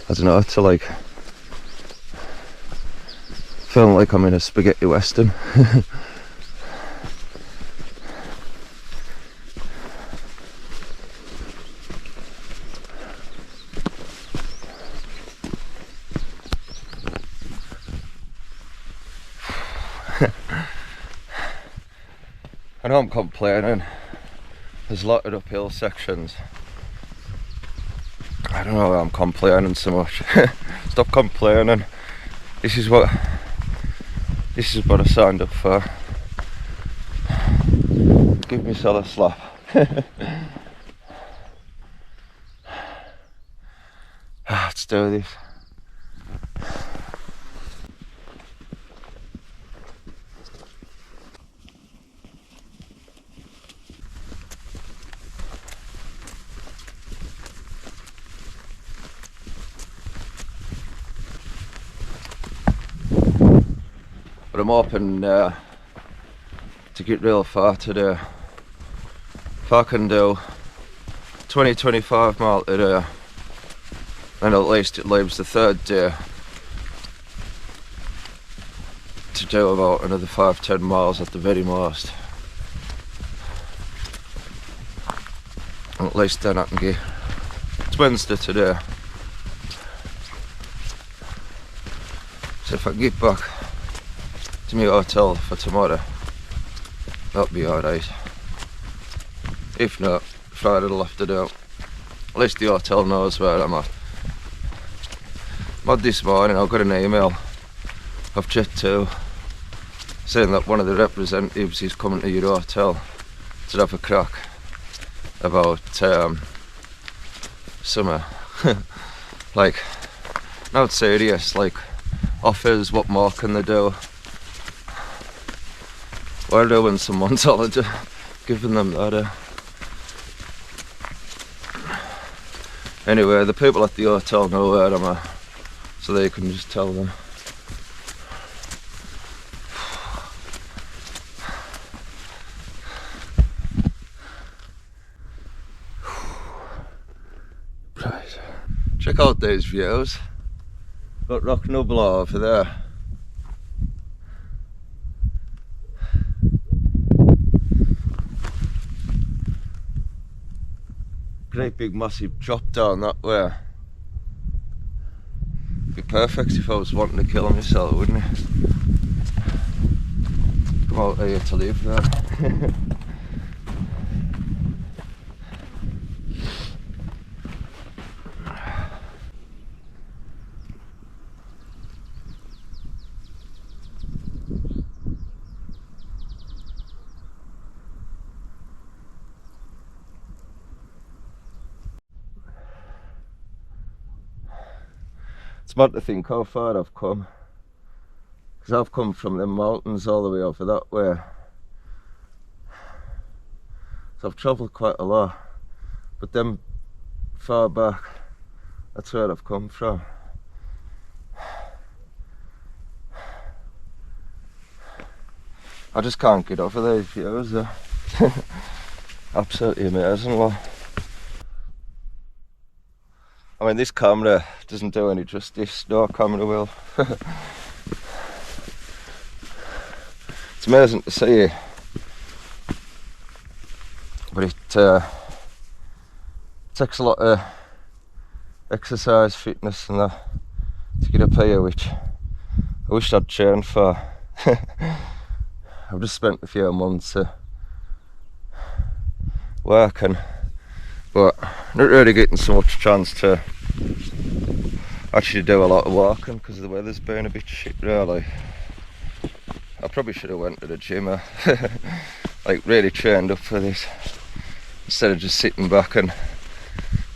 I don't know, to like feeling like I'm in a spaghetti western. I know I'm complaining, there's a lot of uphill sections. I don't know why I'm complaining so much. Stop complaining. This is what I signed up for. Give myself a slap. Let's do this. But I'm hoping to get real far today. If I can do 20-25 miles today, then at least it leaves the third day to do about another 5-10 miles at the very most. And at least then I can get. It's Wednesday today, so if I get back to my hotel for tomorrow, that'll be alright. If not, Friday will have to do. At least the hotel knows where I'm at. But this morning I got an email off Jet2 saying that one of the representatives is coming to your hotel to have a crack about summer. Like, not serious, like offers, what more can they do? We're doing someone's holiday, giving them that. Anyway, the people at the hotel know where I'm at, so they can just tell them. Right, check out these views. Got Rock Nubla over there. Great big massive drop down that way. Be perfect if I was wanting to kill myself, wouldn't it? Come out here to live there. It's mad to think how far I've come, because I've come from the mountains all the way over that way, so I've travelled quite a lot, but then far back, that's where I've come from. I just can't get over these views though. Absolutely amazing. Well, I mean, this camera doesn't do any justice, no camera will. It's amazing to see, but it takes a lot of exercise, fitness and that to get up here, which I wish I'd trained for. I've just spent a few months working, but not really getting so much chance to actually do a lot of walking because the weather's been a bit shit really. I probably should have went to the gym, like really trained up for this, instead of just sitting back and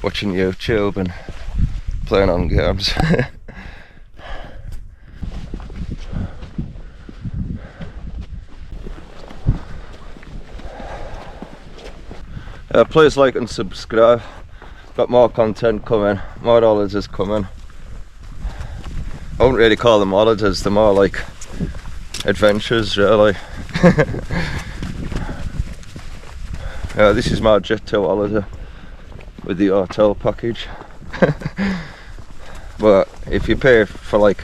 watching YouTube and playing on games. Please like and subscribe. Got more content coming, more holidays coming. I wouldn't really call them holidays, they're more like adventures really. Yeah, this is my Jet2 holiday with the hotel package. But if you pay for like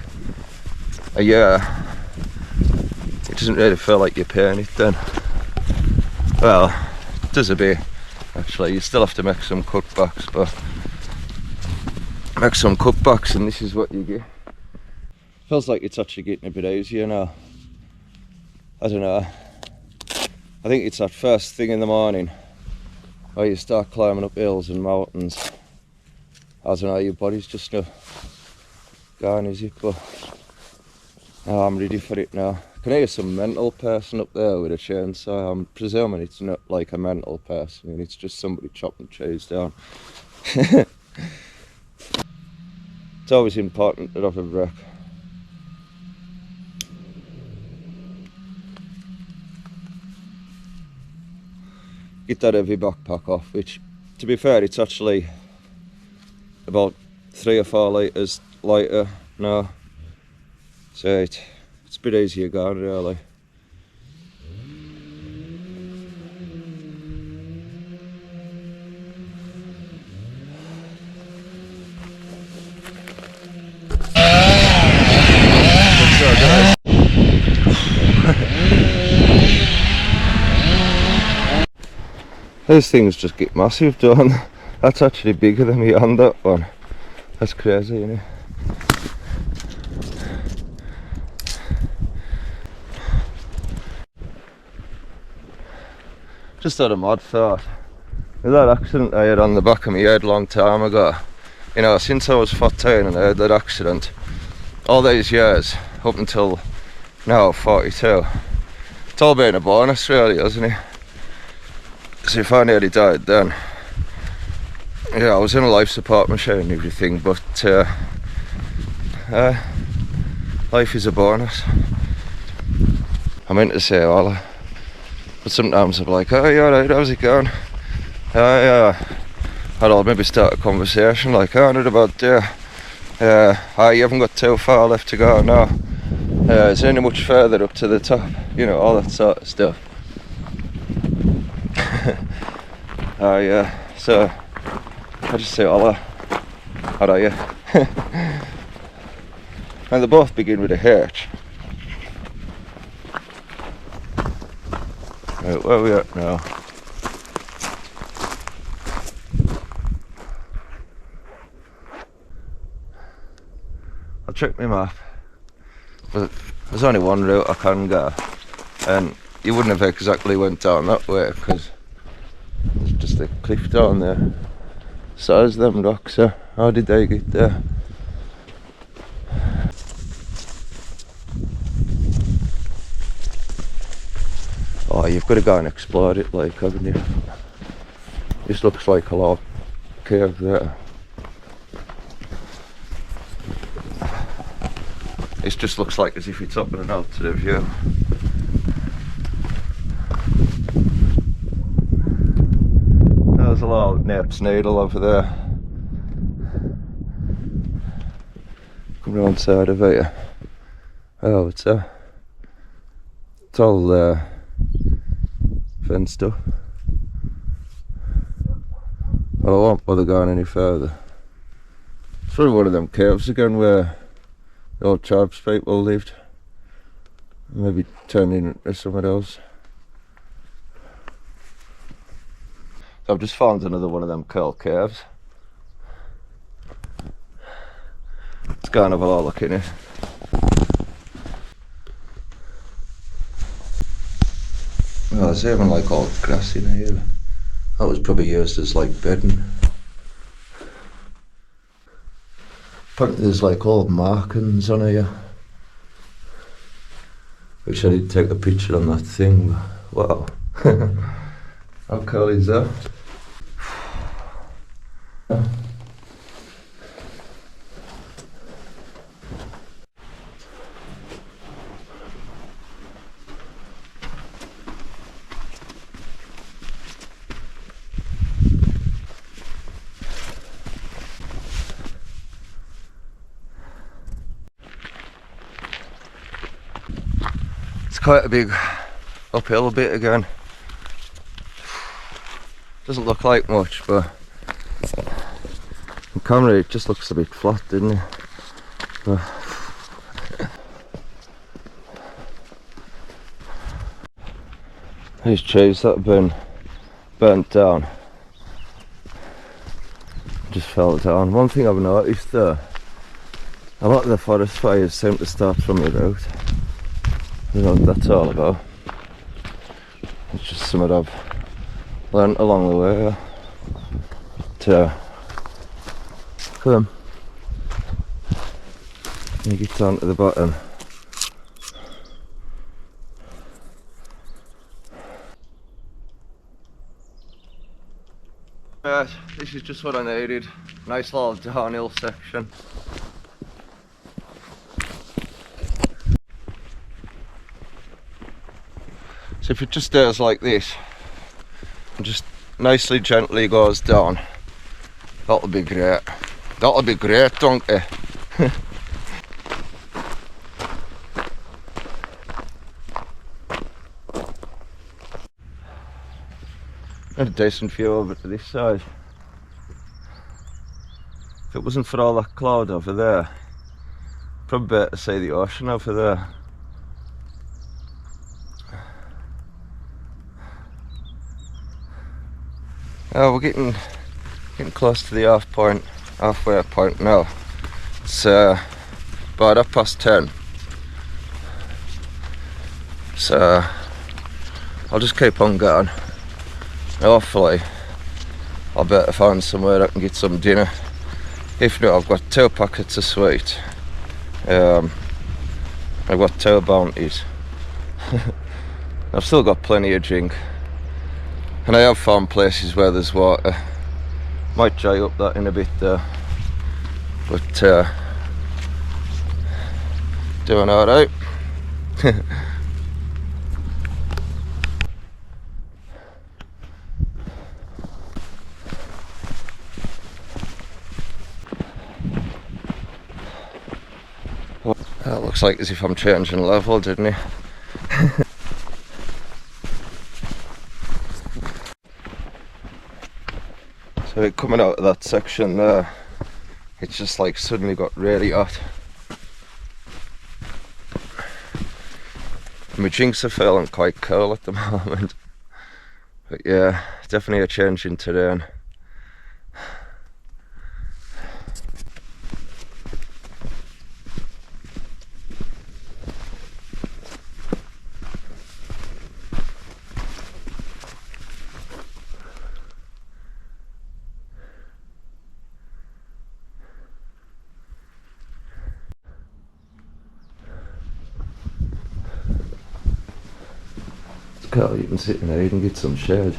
a year, it doesn't really feel like you're paying it then. Well, it does a bit. Actually, you still have to make some cutbacks, but make some cutbacks and this is what you get. Feels like it's actually getting a bit easier now. I don't know. I think it's that first thing in the morning where you start climbing up hills and mountains. I don't know, your body's just not gone, is it? But I'm ready for it now. I can hear some mental person up there with a chainsaw. I'm presuming it's not like a mental person and it's just somebody chopping trees down. It's always important to have a break. Get that heavy backpack off, which, to be fair, it's actually about 3 or 4 litres lighter now. So it's a bit easier going, really. Those things just get massive, don't they? That's actually bigger than me on that one. That's crazy, isn't it? Just had a mad thought. With that accident I had on the back of my head a long time ago, you know, since I was 14 and I had that accident, all these years, up until now, 42, it's all been a bonus really, hasn't it? So if I nearly died then, yeah, I was in a life support machine and everything, but life is a bonus. I meant to say all, but sometimes I'm like, oh, you alright, how's it going? I'll maybe start a conversation like, oh, not about there. You haven't got too far left to go now. Is there any much further up to the top? You know, all that sort of stuff. So I just say hola. How are you? And they both begin with a H. Right, where are we at now? I'll check my map. But there's only one route I can go, and you wouldn't have exactly went down that way because there's just a cliff down there. So is them rocks, so how did they get there? Oh, you've got to go and explore it, like, haven't you? This looks like a lot of cave there. This just looks like as if it's up in an altitude view. There's a lot of Nape's Needle over there. Come round side of it. Oh, it's all fenced up. Well, I won't bother going any further. It's probably one of them caves again where the old tribes people lived. Maybe turned into somewhere else. So I've just found another one of them curl caves. Let's go and have a little look in it. Oh, there's even like all grass in here. That was probably used as like bedding. Apparently there's like old markings on here. Wish I did take a picture on that thing, but wow. How cool is that? It's quite a big uphill bit again. Doesn't look like much, but on camera it just looks a bit flat, doesn't it? But these trees that have been burnt down just fell down. One thing I've noticed there, a lot of the forest fires seem to start from the route. I don't know what that's all about. It's just something I've learnt along the way to come. You get down to the bottom. Right, this is just what I needed. Nice little downhill section. So if it just does like this, and just nicely gently goes down, that'll be great. That'll be great, donkey. And a decent view over to this side. If it wasn't for all that cloud over there, probably better to see the ocean over there. Oh, we're getting close to the halfway point now. It's about 10:30. So I'll just keep on going. Hopefully I'll be able to find somewhere I can get some dinner. If not, I've got 2 packets of sweet. I've got 2 bounties. I've still got plenty of drink. And I have found places where there's water. Might dry up that in a bit though. But doing alright. That looks like as if I'm changing level, didn't it? So coming out of that section there, it's just like suddenly got really hot. My drinks are feeling quite cool at the moment. But yeah, definitely a change in terrain. Carl, you can sit in there, you can get some shade.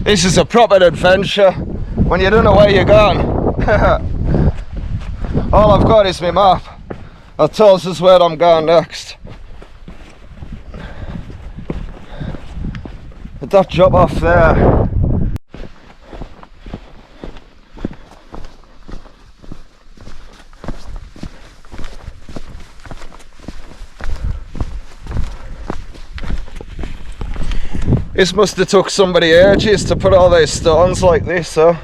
This is a proper adventure when you don't know where you're going. All I've got is my map. That tells us where I'm going next. But that drop off there, this must have took somebody ages to put all these stones like this, huh?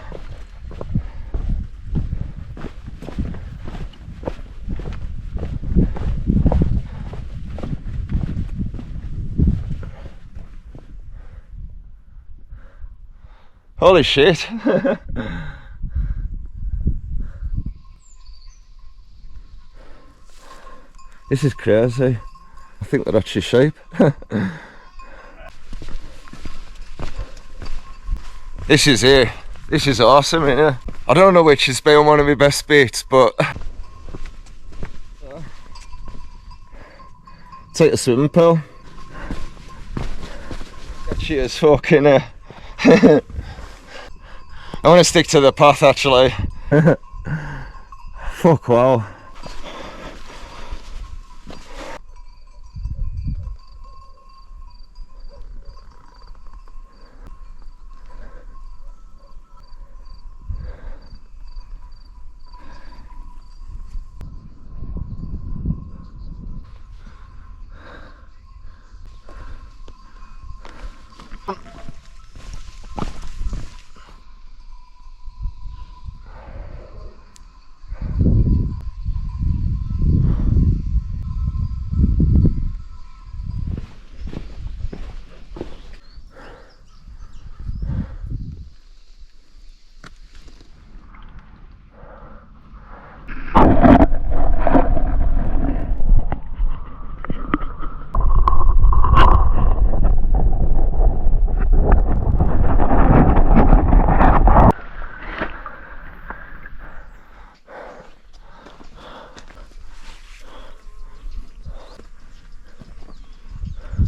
Holy shit. This is crazy. I think they're actually sheep. This is it. This is awesome, isn't it? I don't know which has been one of my best bits, but it's like a swimming pool. Cheers, fucking I want to stick to the path actually. Fuck wow.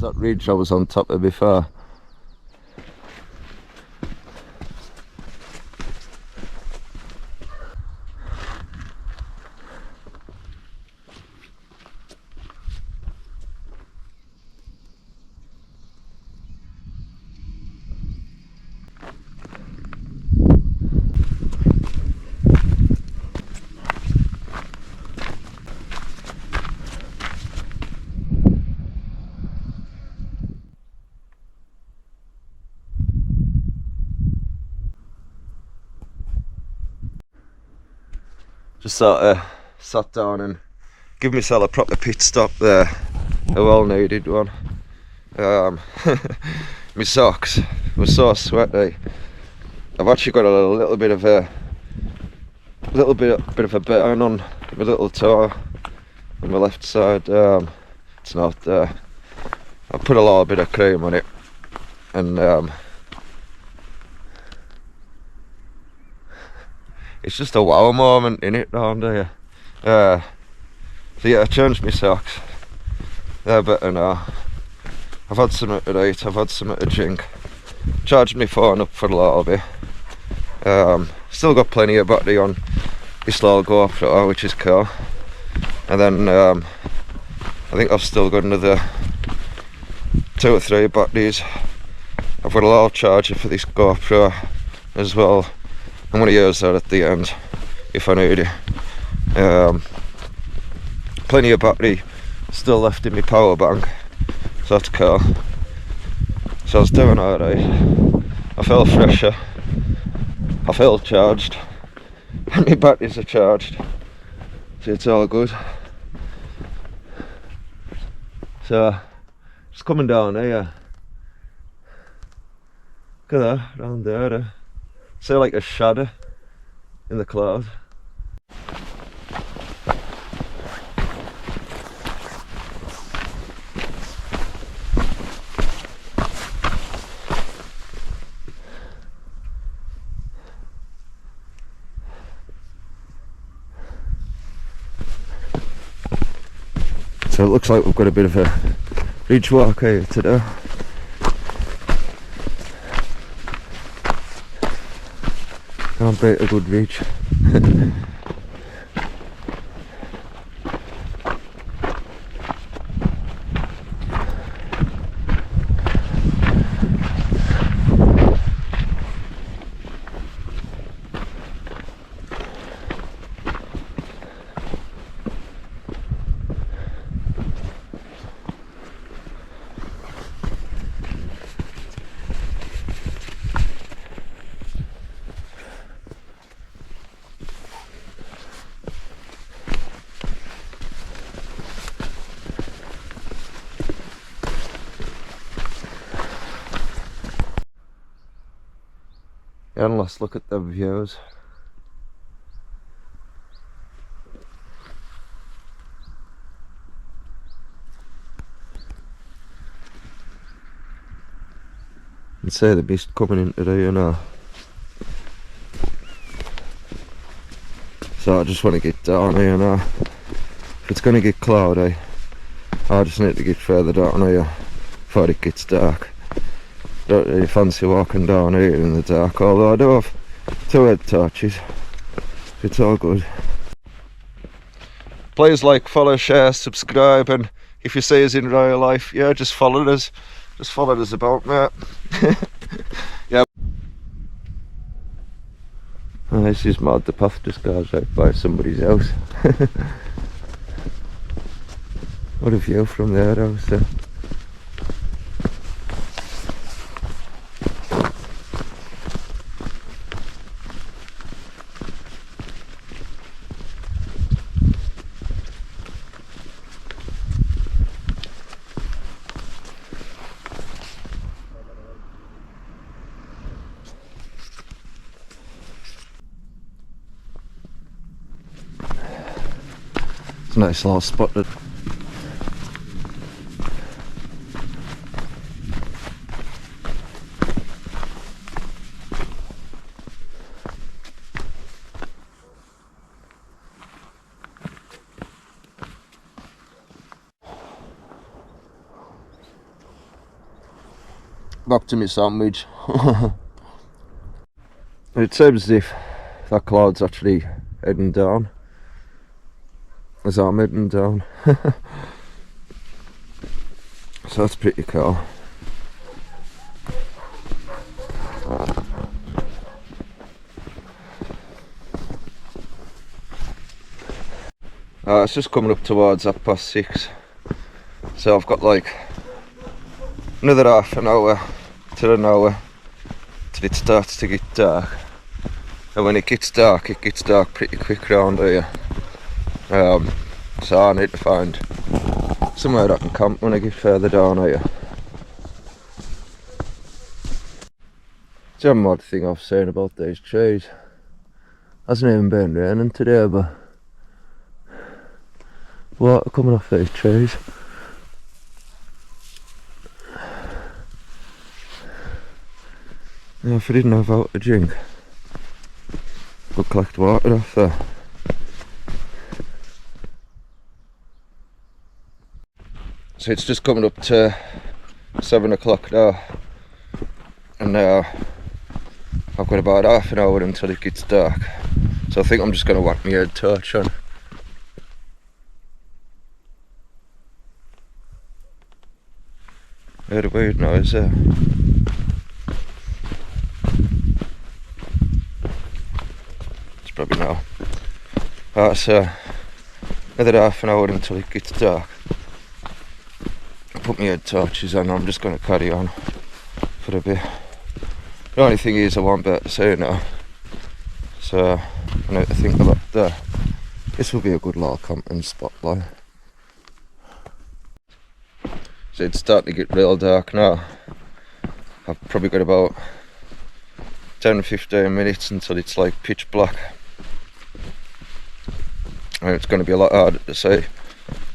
that ridge I was on top of before. Just sort of sat down and give myself a proper pit stop there, a well needed one. My socks were so sweaty. I've actually got a little bit of a burn on my little toe on my left side. It's not there. I put a little bit of cream on it, and it's just a wow moment in it down there. So yeah, I changed my socks. They're better now. I've had something to eat, I've had something to drink. Charged my phone up for a little bit. Still got plenty of battery on this little GoPro, which is cool. And then I think I've still got another 2 or 3 batteries. I've got a little charger for this GoPro as well. I'm going to use that at the end if I need it. Plenty of battery still left in my power bank, so that's cool. So I was doing alright. I feel fresher, I feel charged, and my batteries are charged, so it's all good. So just coming down here, look at that, round there. See like a shadow in the cloud. So it looks like we've got a bit of a ridge walk here today. Can't beat a good ridge. And let's look at the views. You can see the mist coming into there now. So I just want to get down here now. If it's going to get cloudy, I just need to get further down here before it gets dark. Don't really fancy walking down here in the dark, although I do have 2 head torches. It's all good. Please like, follow, share, subscribe, and if you see us in real life, yeah, just follow us. Just follow us about, mate. Yeah. Oh, this is mad, the path just goes right by somebody's house. What a view from their house there. It's a nice little spot that back to my sandwich. It seems as if that cloud's actually heading down as I'm heading down. So that's pretty cool. It's just coming up towards 6:30, so I've got like another half an hour to an hour till it starts to get dark. And when it gets dark pretty quick round here. So I need to find somewhere I can camp when I get further down here. It's a odd thing I've seen about these trees. Hasn't even been raining today, but water coming off these trees. Yeah, if I didn't have out to drink, could collect water off there. So it's just coming up to 7 o'clock now, and I've got about half an hour until it gets dark, so I think I'm just going to whack my head torch on. Heard a weird noise there. It's probably now. So another half an hour until it gets dark. I put my head torches on, I'm just going to carry on for a bit. The only thing is I won't be able to see now, so I need to think about that. This will be a good little camping spot, like. So it's starting to get real dark now. I've probably got about 10-15 minutes until it's like pitch black. And it's going to be a lot harder to see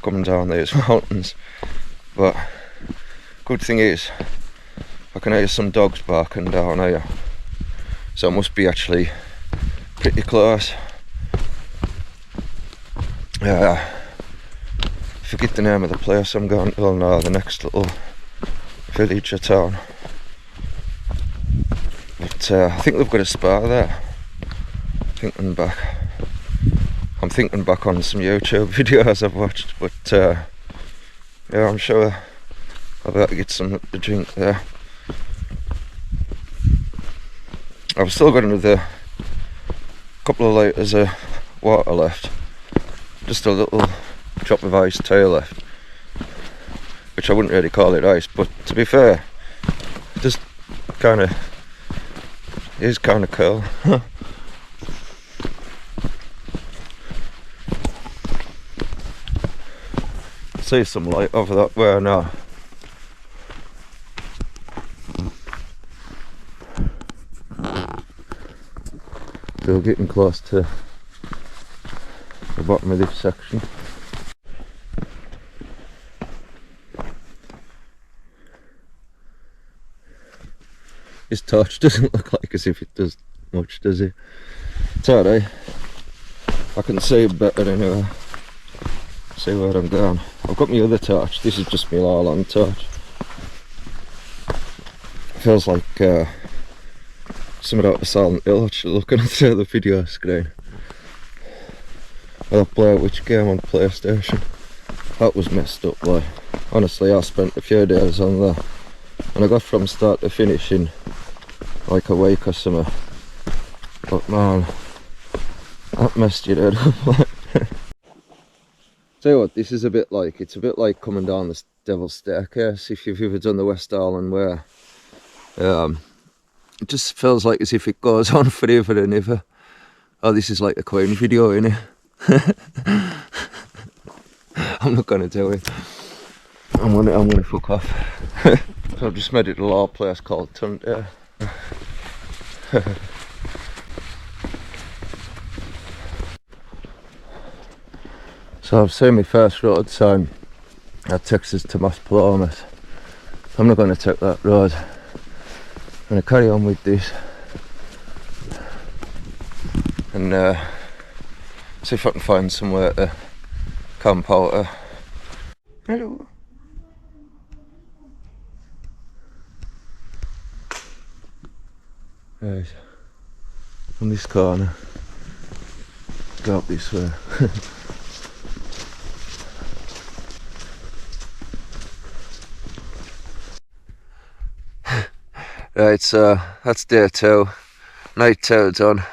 coming down these mountains. But good thing is I can hear some dogs barking down here, so it must be actually pretty close. Yeah, I forget the name of the place I'm going to now, the next little village or town. But I think they've got a spa there. I'm thinking back on some YouTube videos I've watched, but yeah, I'm sure I'll be able to get some to drink there. I've still got another couple of litres of water left, just a little drop of iced tea left, which I wouldn't really call it ice, but to be fair, just is kind of cool. See some light over that way now. So we're getting close to the bottom of this section. This torch doesn't look like as if it does much, does it? It's alright. I can see better anyway. See where I'm going. I've got my other torch. This is just my Lowland torch. Feels like something out of Silent Hill actually, looking through the video screen. I'll play which game on PlayStation. That was messed up, like. Honestly, I spent a few days on that, and I got from start to finish in like a week or something. But man, that messed you head up. Tell you what, this is it's a bit like coming down this Devil's Staircase, if you've ever done the West Island Way. It just feels like as if it goes on forever and ever. Oh, this is like a Queen video, innit? I'm not gonna do it. I'm gonna fuck off. So I've just made it a little place called Tunde. So I've seen my first road sign that takes us to Palomas. I'm not going to take that road. I'm going to carry on with this and see if I can find somewhere to camp out. Hello. Right, from this corner, go up this way. Right, so that's day 2, night 2 done.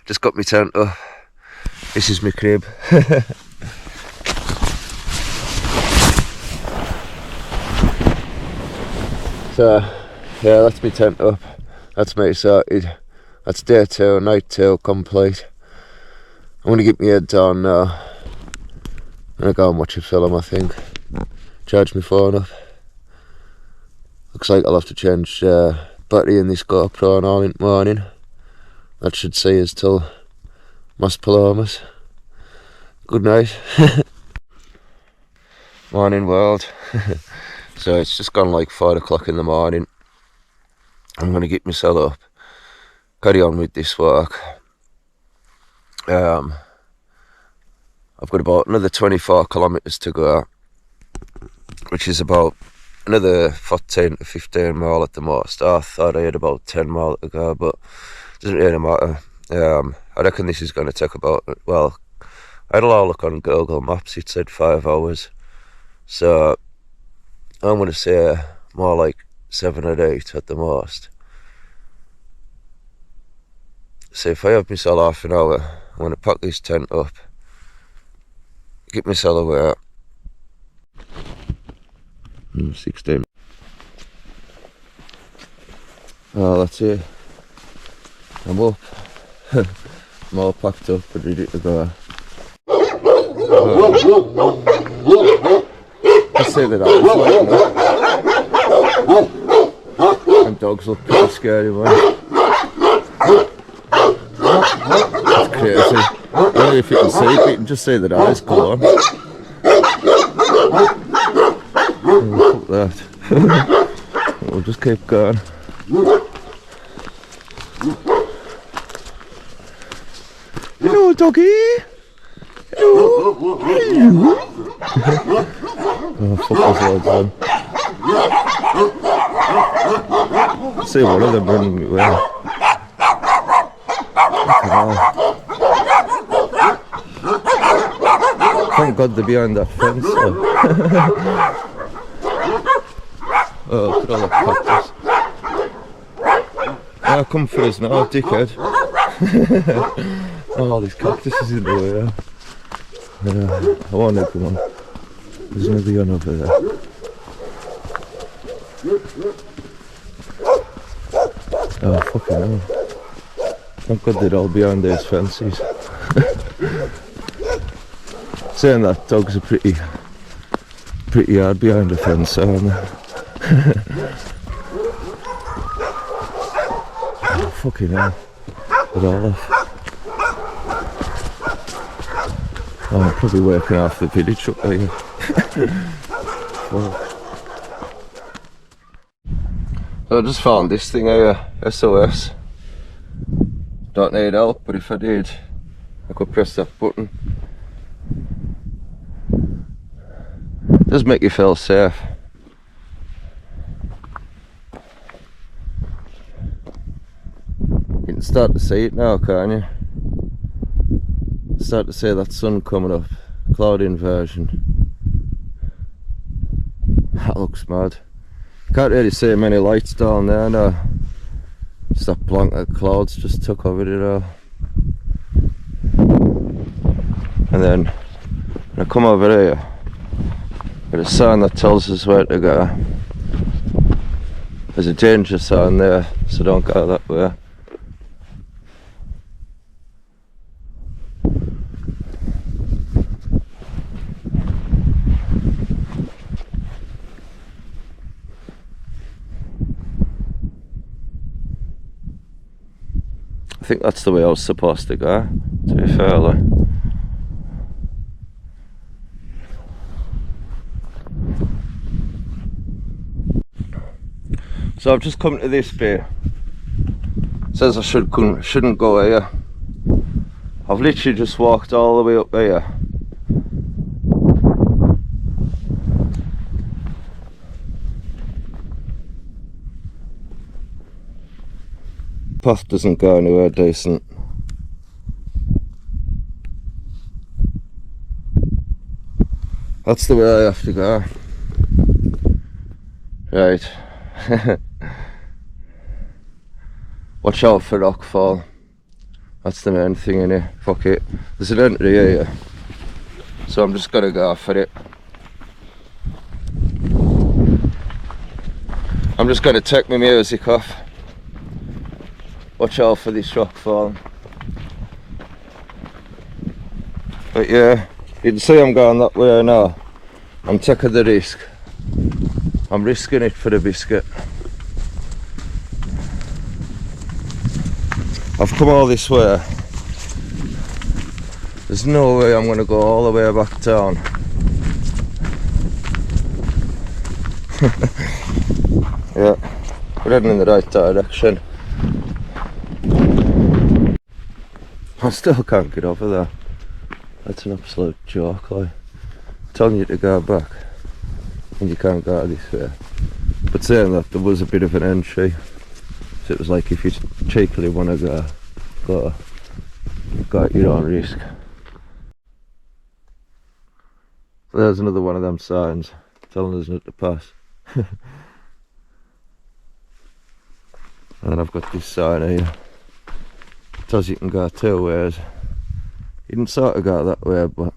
Just got my tent up. This is my crib. So yeah, that's my tent up. That's me sorted. That's day 2, night 2 complete. I'm gonna get my head down now. I'm gonna go and watch a film, I think. Charge my phone up. Looks like I'll have to change battery in this GoPro and all in the morning. That should see us till Mas Palomas. Good night. Morning world. So it's just gone like 4 o'clock in the morning. I'm gonna get myself up, carry on with this work. I've got about another 24 kilometres to go, which is about another 14 to 15 mile at the most. I thought I had about 10 mile to go, but it doesn't really matter. I reckon this is going to take about, well, I had a look on Google Maps, it said 5 hours. So I'm going to say more like 7 or 8 at the most. So if I have myself half an hour, I'm going to pack this tent up, get myself away. 16. Oh, that's it. I'm up. I'm all packed up and ready to go. Let's say that them dogs look pretty scary, man. That's crazy. I don't know if you can see it, but you can just see the eyes go on. Oh, fuck that. We'll just keep going. Hello, doggy. Hello. Hello. Oh, fuck those loads, man. See one of them running me away. Thank God they're behind that fence. So. Oh, look at all the cactus. Ah, come for us now, dickhead. Oh, these cactuses in the way. Yeah, I want to come on. There's another one over there. Oh, fucking hell. Thank God they're all behind these fences. Saying that, dogs are pretty hard behind a fence, aren't they? Oh, fucking hell. They're all off. Oh, I'm probably working half the village up there. So I just found this thing here, SOS. Don't need help, but if I did, I could press that button. It does make you feel safe. You can start to see it now, can't you? Start to see that sun coming up, cloud inversion. That looks mad. Can't really see many lights down there now. Just that blanket of clouds just took over it all. And then when I come over here, there's a sign that tells us where to go. There's a danger sign there, so don't go that way. I think that's the way I was supposed to go, to be fair. So I've just come to this bit. It says I shouldn't go here. I've literally just walked all the way up here. path doesn't go anywhere decent. That's the way I have to go. Right. Watch out for rockfall. That's the main thing in here. Fuck it. There's an entry here, so I'm just gonna go for it. I'm just gonna take my music off. Watch out for this rockfall. But yeah, you can see I'm going that way now. I'm taking the risk. I'm risking it for the biscuit. I've come all this way. There's no way I'm going to go all the way back down. Yeah, we're heading in the right direction. I still can't get over there. That's an absolute joke, like. Telling you to go back and you can't go this way. But saying that, there was a bit of an entry. So it was like, if you cheekily want to go at your own risk. So there's another one of them signs telling us not to pass. And then I've got this sign here. It tells you can go 2 ways. You can sort of go that way, but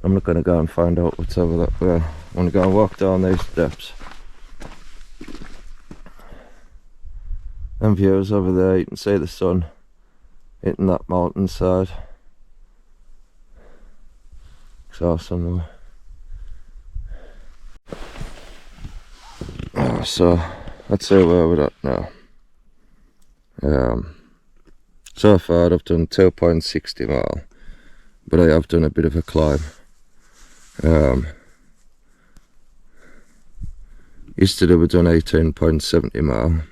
I'm not going to go and find out what's over that way. I'm going to go and walk down these steps. And views over there, you can see the sun hitting that mountainside. It's awesome. So let's see where we're at now. So far I've done 2.60 mile, but I have done a bit of a climb. Yesterday we done 18.70 mile.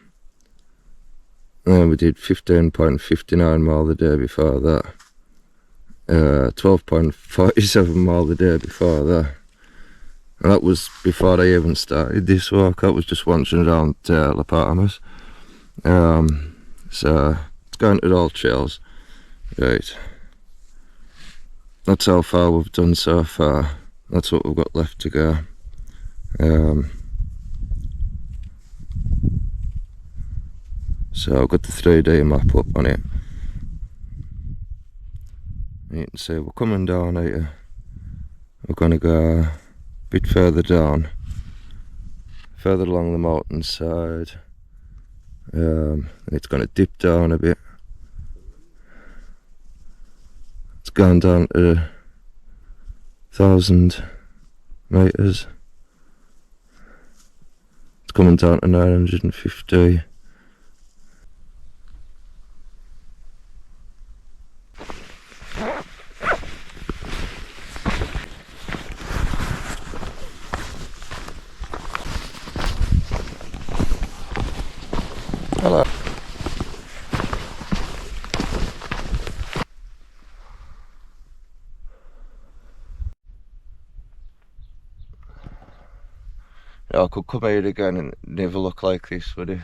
And then we did 15.59 mile the day before that. 12.47 mile the day before that. And that was before I even started this walk. I was just wandering around La Palmas. So it's going to all chills. Right. That's how far we've done so far. That's what we've got left to go. So I've got the 3D map up on it. You can see we're coming down here. We're going to go a bit further down, further along the mountainside. It's going to dip down a bit. It's going down to 1,000 meters. It's coming down to 950. Hello. Yeah, I could come here again and never look like this, would it?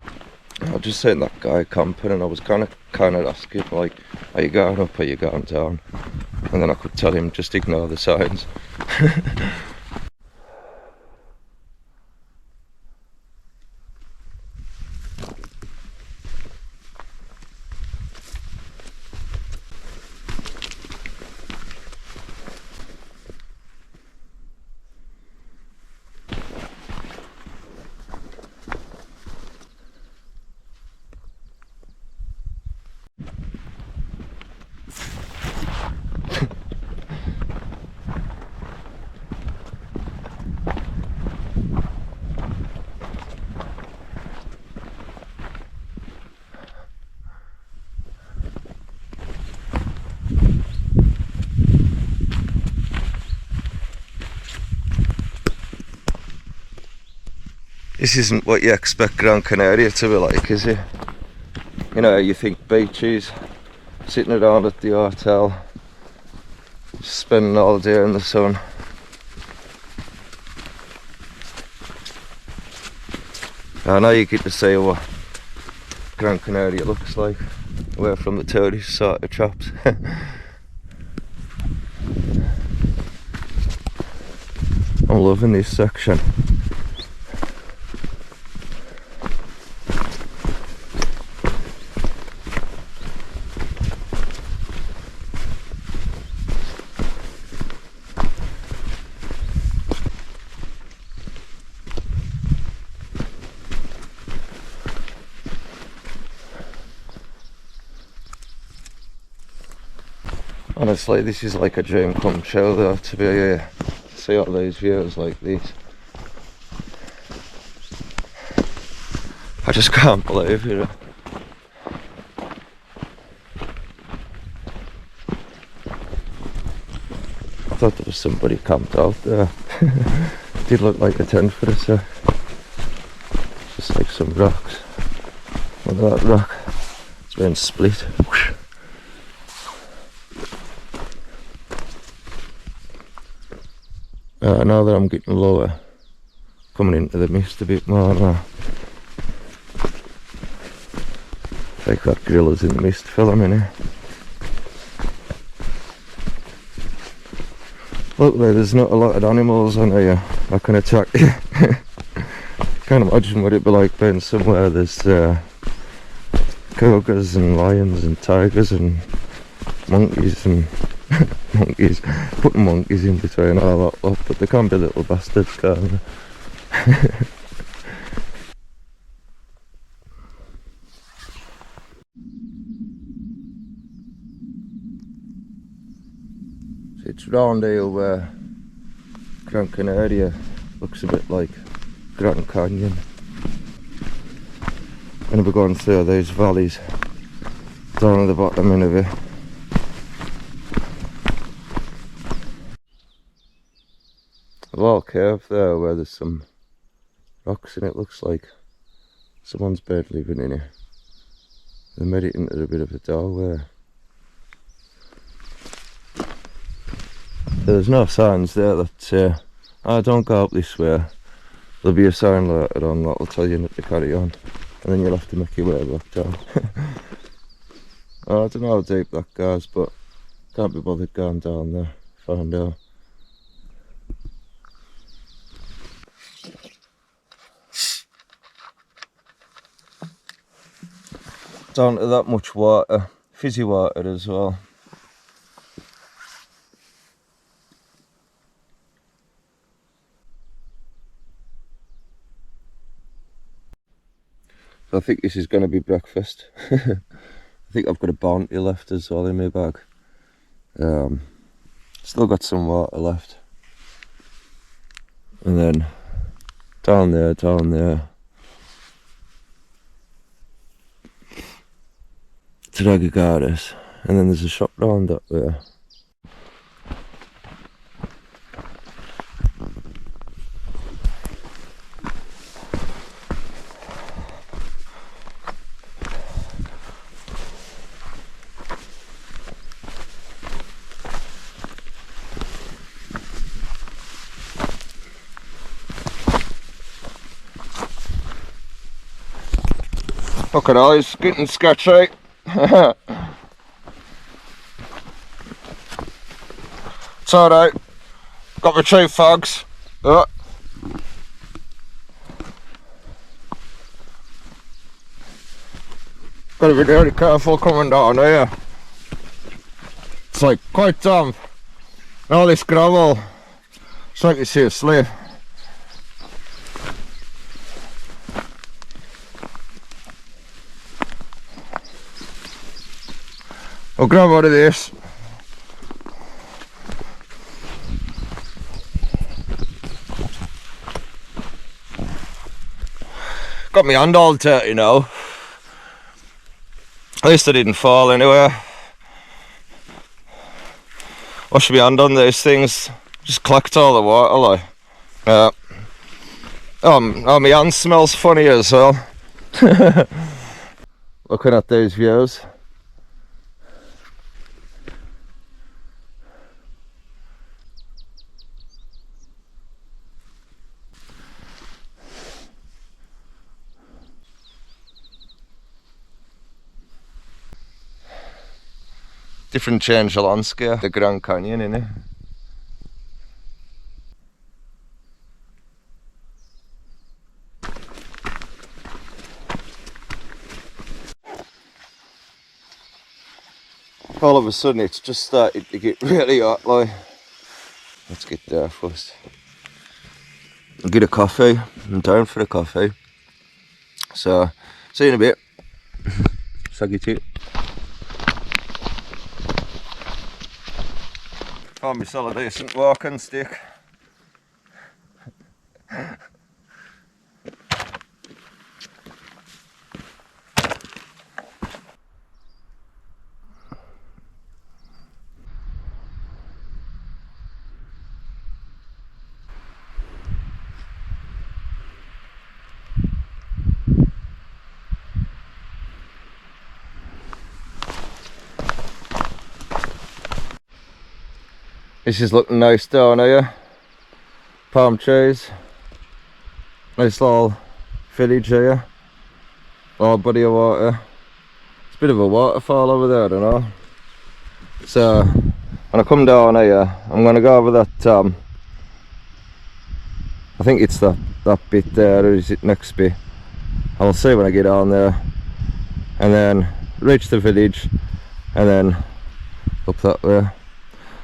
I was just seeing that guy camping, and I was kind of asking, like, are you going up, are you going down? And then I could tell him, just ignore the signs. This isn't what you expect Gran Canaria to be like, is it? You know, you think beaches, sitting around at the hotel, spending all day in the sun. Now you get to see what Gran Canaria looks like away from the tourist sort of traps. I'm loving this section. Honestly, this is like a dream come true though, to be here, see all these views like these. I just can't believe it. I thought there was somebody camped out there. Did look like a tent for a sec. Just like some rocks. Look at that rock. It's been split. Now that I'm getting lower, coming into the mist a bit more now. Like that gorilla's in the mist film in here. Luckily there's not a lot of animals on here that can attack you. Can't imagine what it'd be like being somewhere there's cougars and lions and tigers and monkeys and monkeys. Putting monkeys in between all that lot, but they can be little bastards, can't they? It's round here where Gran Canaria looks a bit like Grand Canyon. And we're going through those valleys down at the bottom end of it. A little cave there where there's some rocks and it looks like someone's bed living in here. They made it into a bit of a doorway. There's no signs there that say, oh, don't go up this way. There'll be a sign later on that'll tell you not to carry on, and then you'll have to make your way back down. Oh, I don't know how deep that goes, but can't be bothered going down there. Find out. Down to that much water, fizzy water as well. So I think this is going to be breakfast. I think I've got a bounty left as well in my bag. Still got some water left. And then down there. To Dragagaris. And then there's a shop round up there. Look at all, he's getting sketchy. It's alright. Got my 2 fags. Gotta be really careful coming down here. It's like quite damp. All this gravel. It's like you see a slip. I'll grab out of this. Got my hand all dirty now. At least I didn't fall anywhere. Wash my hand on these things. Just collect all the water like. Oh, my hand smells funny as well. Looking at these views. different change of landscape. The Gran Canyon, innit? All of a sudden it's just started to get really hot, like. Let's get there first. I'll get a coffee. I'm down for a coffee. So, see you in a bit. Saggy too. Found myself a decent walking stick. This is looking nice down here. Palm trees. Nice little village here. Little body of water. It's a bit of a waterfall over there, I don't know. So when I come down here, I'm gonna go over that I think it's that bit there, or is it next bit? I'll see when I get on there. And then reach the village and then up that way.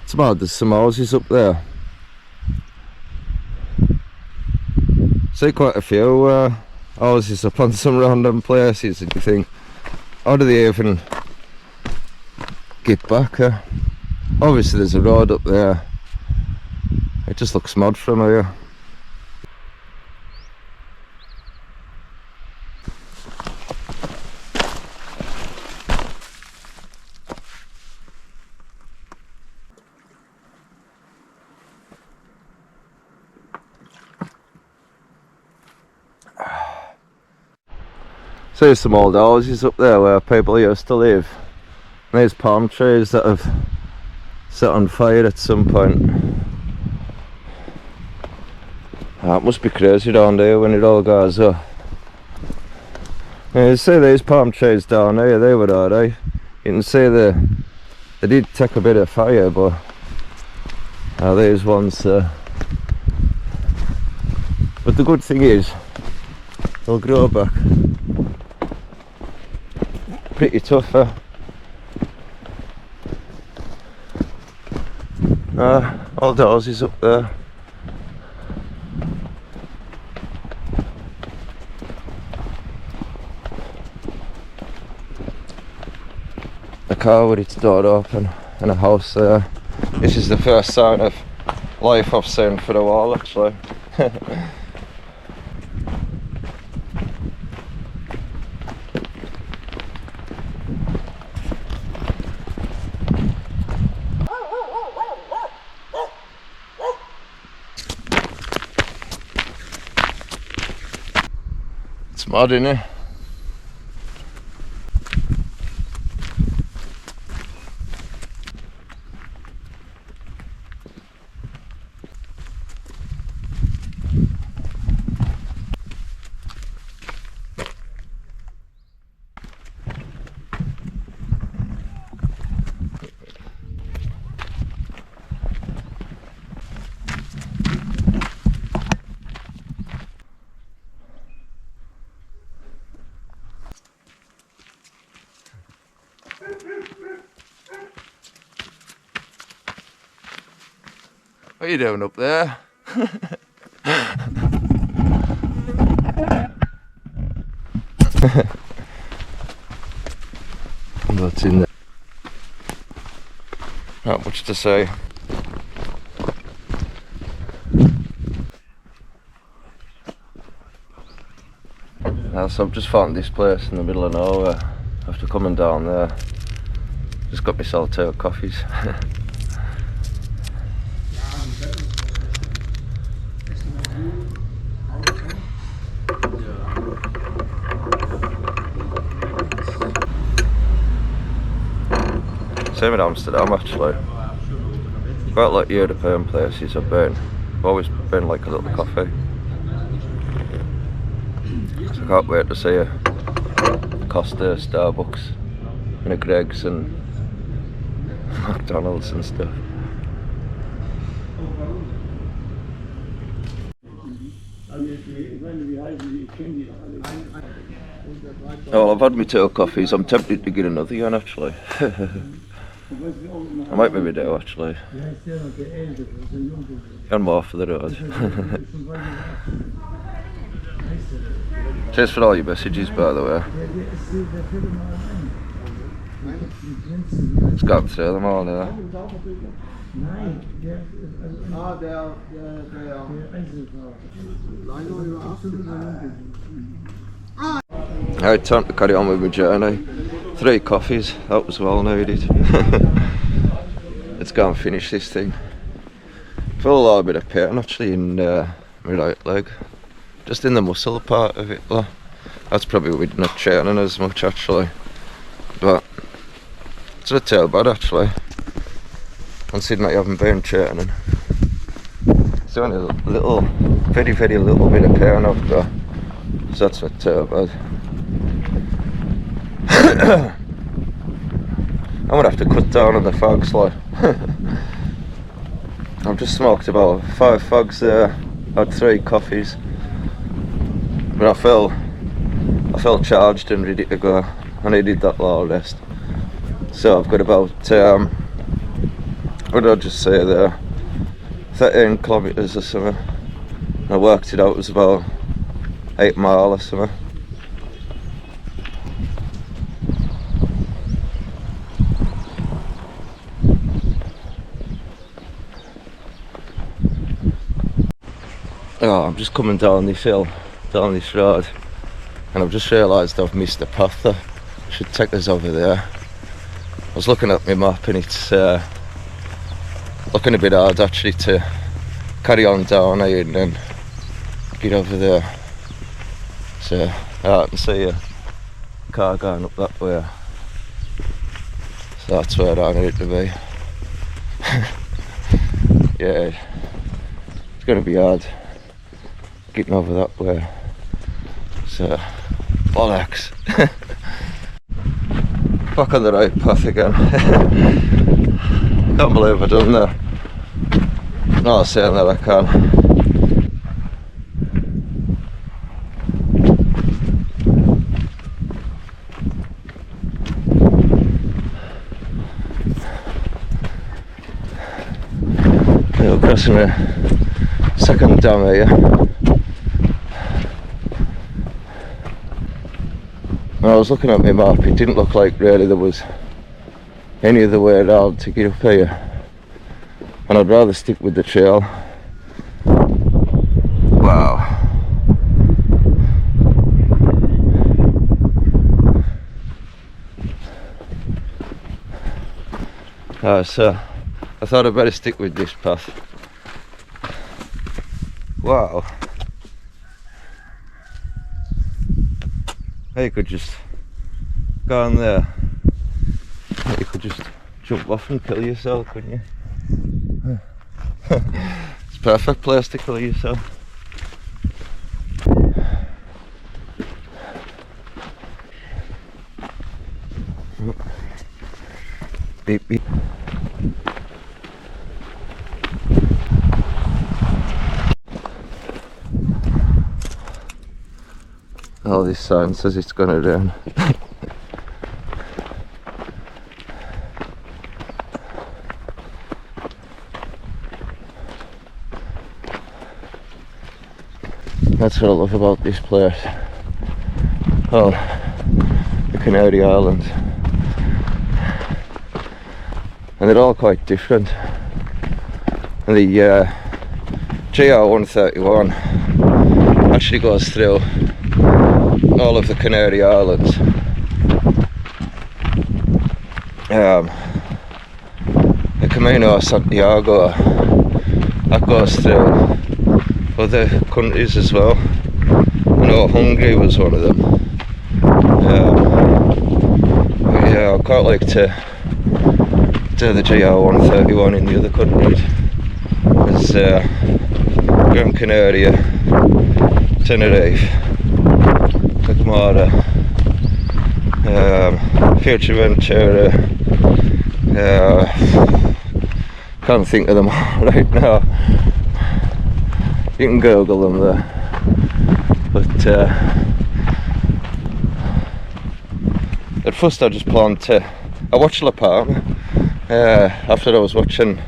It's mad, there's some houses up there. See quite a few houses up on some random places, and you think, how do they even get back? Obviously there's a road up there. It just looks mad from here. So there's some old houses up there where people used to live. And there's palm trees that have set on fire at some point. That must be crazy down there when it all goes up. Yeah, you see these palm trees down here, they were alright. You can see they did take a bit of fire, but these ones but the good thing is they'll grow back. Pretty tough, all the houses up there. A car with its door open and a house there. This is the first sign of life I've seen for a while, actually. It's mad, innit? What are you doing up there? What's in there? Not much to say. So I've just found this place in the middle of nowhere. After coming down there, just got myself 2 coffees. Same in Amsterdam, actually. Quite like European places I've always been like a little coffee. So I can't wait to see a Costa, Starbucks and a Greg's and McDonald's and stuff. Oh, I've had my 2 coffees. I'm tempted to get another one actually. I might maybe do actually. And more for the road. Cheers for all your messages, by the way. It's gone through them all now. Alright, time to carry on with my journey. 3 coffees, that was well needed. Let's go and finish this thing. Feel a little bit of pain actually in my right leg. Just in the muscle part of it though. That's probably with not training as much actually. But it's not too bad actually. Considering I haven't been training. It's only a little, very little bit of pain I've got. So that's not too bad. I'm gonna have to cut down on the fags like. I've just smoked about 5 fags there, had 3 coffees. But I felt charged and ready to go. I needed that little rest. So I've got about, what did I just say there? 13 kilometres or something. I worked it out, it was about 8 miles or something. Oh, I'm just coming down this hill, down this road, and I've just realised I've missed the path there. I should take us over there. I was looking at my map and it's looking a bit hard actually to carry on down here and then get over there. So I can see a car going up that way. So that's where I need to be. Yeah, it's going to be hard getting over that way. So, bollocks. Back on the right path again. Can't believe I've done that. Not saying that I can. We're crossing a second dam here. When I was looking at my map, it didn't look like really there was any other way around to get up here, and I'd rather stick with the trail. Wow. So I thought I'd better stick with this path. Wow. You could just go on there. You could just jump off and kill yourself, couldn't you? It's a perfect place to kill yourself. Beep beep. Oh, this sign says it's gonna rain. That's what I love about this place. Oh, the Canary Islands. And they're all quite different. And the gr131 actually goes through all of the Canary Islands. The Camino Santiago, that goes through other countries as well. I know Hungary was one of them. But yeah, I'd quite like to do the gr131 in the other countries. There's Gran Canaria, Tenerife, Gomorrah, Fuerteventura, Can't think of them right now. You can Google them there. But at first I just planned to. I watched La Palma after I was watching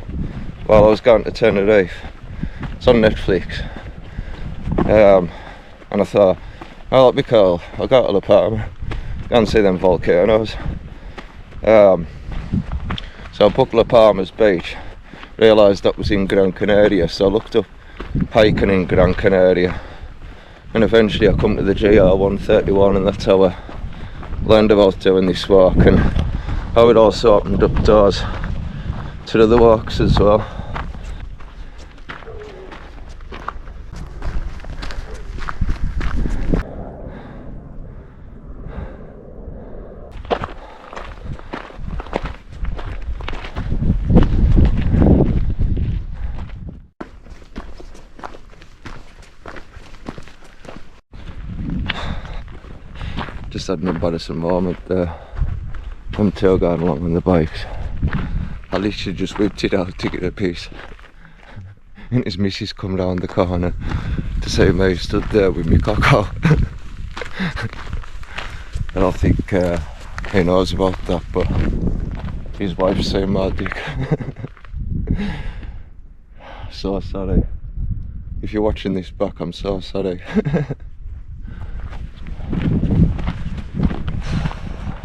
while I was going to Tenerife. It's on Netflix. And I thought, oh, that'd be cool. I'll go to La Palma, go and see them volcanoes. So I booked La Palma's beach, realised that was in Gran Canaria, so I looked up hiking in Gran Canaria, and eventually I come to the gr131, and that's how I learned about doing this walk, and how it also opened up doors to the other walks as well. Just had an embarrassing moment there. I'm still going along on the bikes. I literally just whipped it out to get a piece. And his missus come round the corner to see me stood there with me cock out. I don't think he knows about that, but his wife's seen my dick. So sorry. If you're watching this back, I'm so sorry.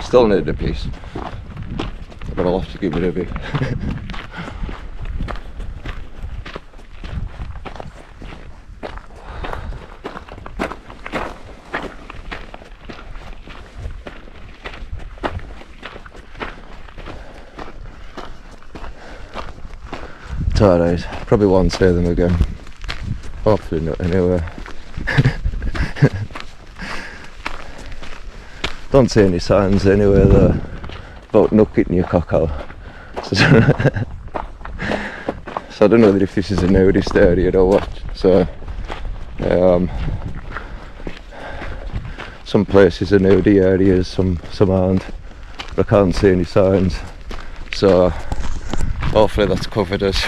Still need a piece, but I'll have to give it a bit. It's alright, probably won't see them again. Hopefully not anyway. Don't see any signs anyway though about not getting your cock out. So I don't know if this is a nudist area or what. So some places are nudie areas, some aren't. But I can't see any signs. So hopefully that's covered us.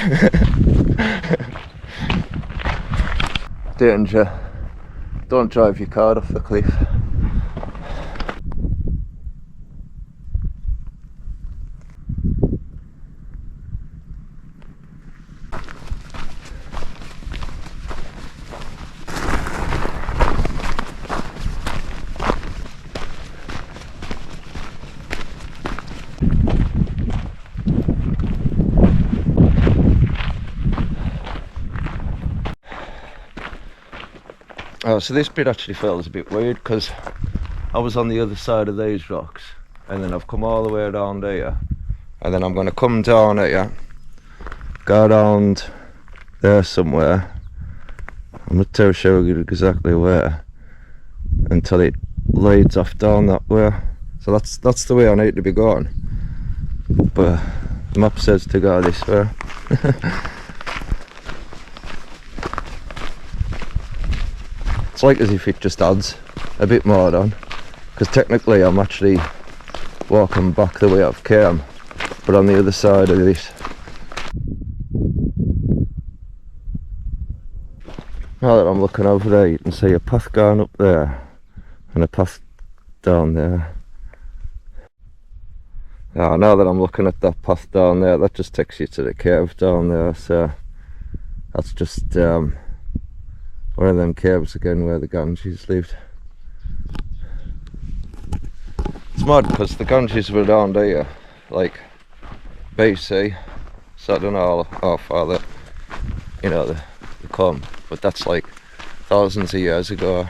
Danger. Don't drive your car off the cliff. Oh, so this bit actually feels a bit weird because I was on the other side of these rocks, and then I've come all the way around here, and then I'm going to come down here, go around there somewhere. I'm not too sure exactly where, until it leads off down that way. So that's the way I need to be going, but the map says to go this way. It's like as if it just adds a bit more on, because technically I'm actually walking back the way I've came, but on the other side of this. Now that I'm looking over there, you can see a path going up there and a path down there. Now that I'm looking at that path down there, that just takes you to the cave down there, so that's just one of them caves again where the Ganges lived. It's mad because the Ganges were down here, like BC, so I don't know how far they come, but that's like thousands of years ago.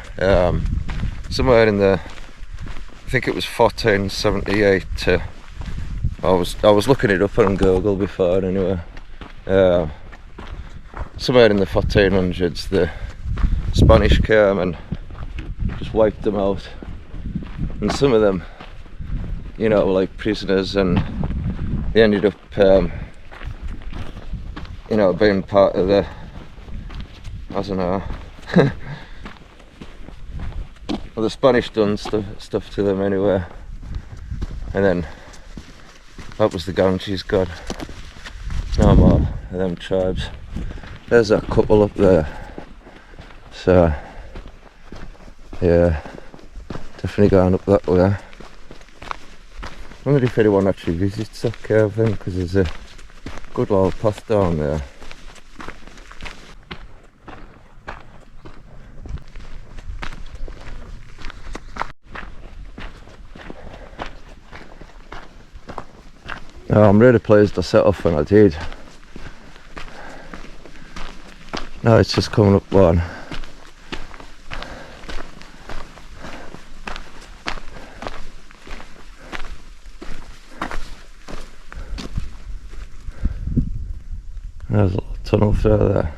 Somewhere in the, I think it was 1478 to, I was looking it up on Google before anyway. Somewhere in the 1400s the Spanish came and just wiped them out, and some of them, were like prisoners, and they ended up being part of the, I don't know, well, the Spanish done stuff to them anyway, and then That was the gun she's got. No more of them tribes. There's a couple up there. So yeah, definitely going up that way. I wonder if anyone actually visits that cave then, because there's a good little path down there. Oh, I'm really pleased I set off when I did. Now it's just coming up one. There's a little tunnel through there.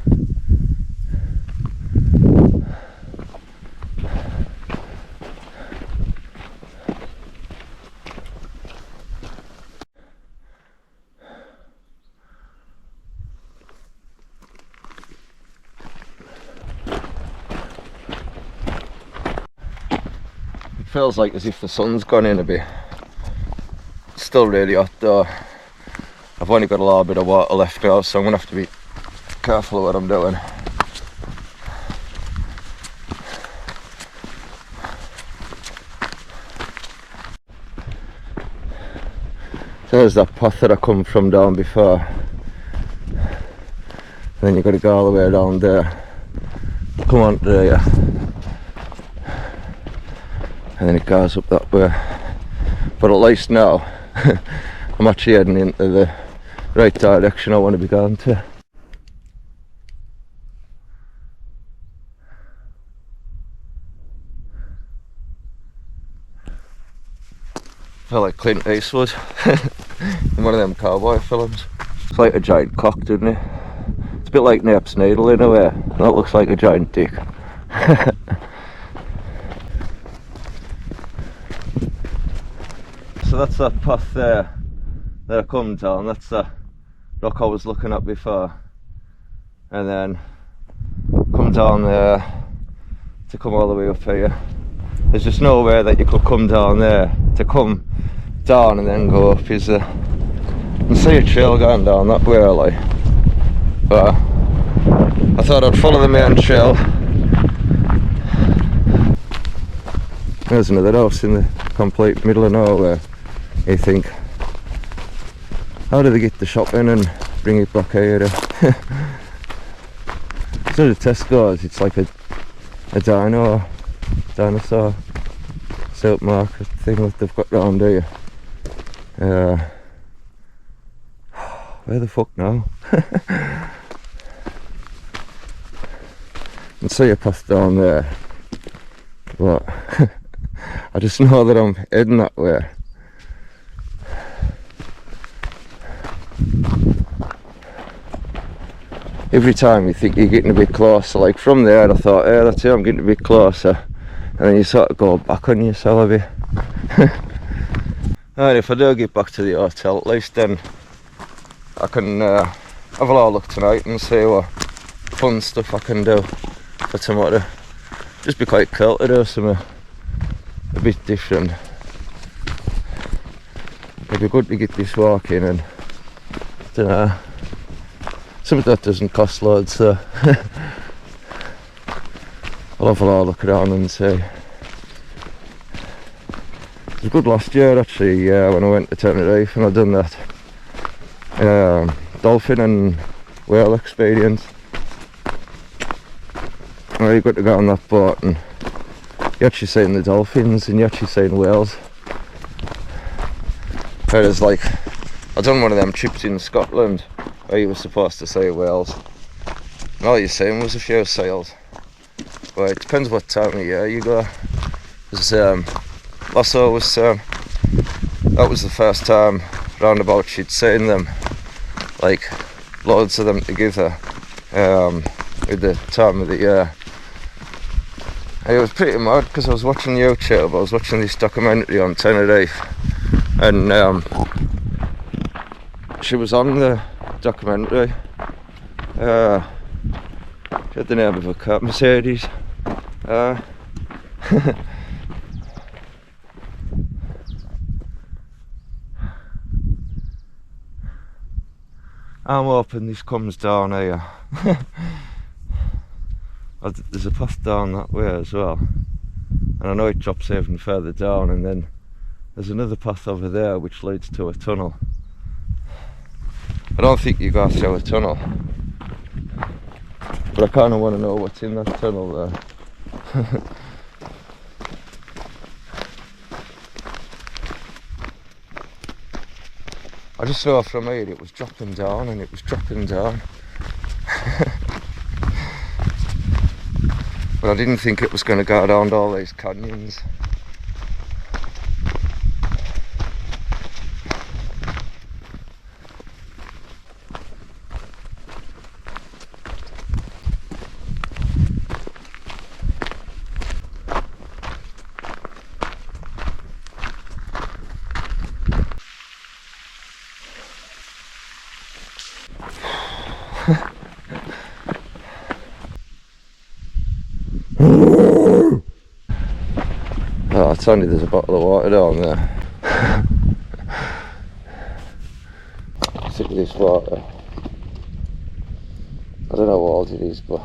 It feels like as if the sun's gone in a bit. It's still really hot though. I've only got a little bit of water left now, so I'm going to have to be careful of what I'm doing. So there's that path that I come from down before. And then you've got to go all the way down there. Come on there. And then it goes up that way. But at least now I'm actually heading into the right direction I want to be going to. I feel like Clint Eastwood in one of them cowboy films. It's like a giant cock, doesn't it? It's a bit like Nape's needle in a way, and that looks like a giant dick. So that's that path there that I come down. That's the rock I was looking at before, and then come down there to come all the way up here. There's just no way that you could come down there. To come down and then go up is you can see a trail going down that way, like. But I thought I'd follow the main trail. There's another house in the complete middle of nowhere. You think, how do they get the shop in and bring it back here? So the Tesco's, it's like a dinosaur supermarket thing that they've got round here. Where the fuck now? And see a path down there, but I just know that I'm heading that way. Every time you think you're getting a bit closer, like from there I thought, yeah, that's it, I'm getting a bit closer, and then you sort of go back on yourself a bit. And if I do get back to the hotel, at least then I can have a little look tonight and see what fun stuff I can do for tomorrow. Just be quite cool to do something a bit different. It'd be good to get this walk in and, I don't know, something that doesn't cost loads, so I'll have a little look around and see. It was good last year actually, when I went to Tenerife and I done that dolphin and whale experience. Really good to go on that boat and you're actually seeing the dolphins and you're actually seeing whales. Whereas like, I done one of them trips in Scotland where you were supposed to see whales. And all you're seeing was a few sails. But it depends what time of year you go. Because Lasso was saying that was the first time roundabout she'd seen them, like loads of them together, with the time of the year. And it was pretty mad because I was watching YouTube, I was watching this documentary on Tenerife, and she was on the documentary. She had the name of a car, Mercedes. I'm hoping this comes down here. There's a path down that way as well, and I know it drops even further down, and then there's another path over there which leads to a tunnel. I don't think you go through a tunnel, but I kind of want to know what's in that tunnel there. I just saw from here it was dropping down and it was dropping down. But I didn't think it was going to go down all these canyons. Oh, it's only there's a bottle of water down there. Sick of this water. I don't know how old it is, but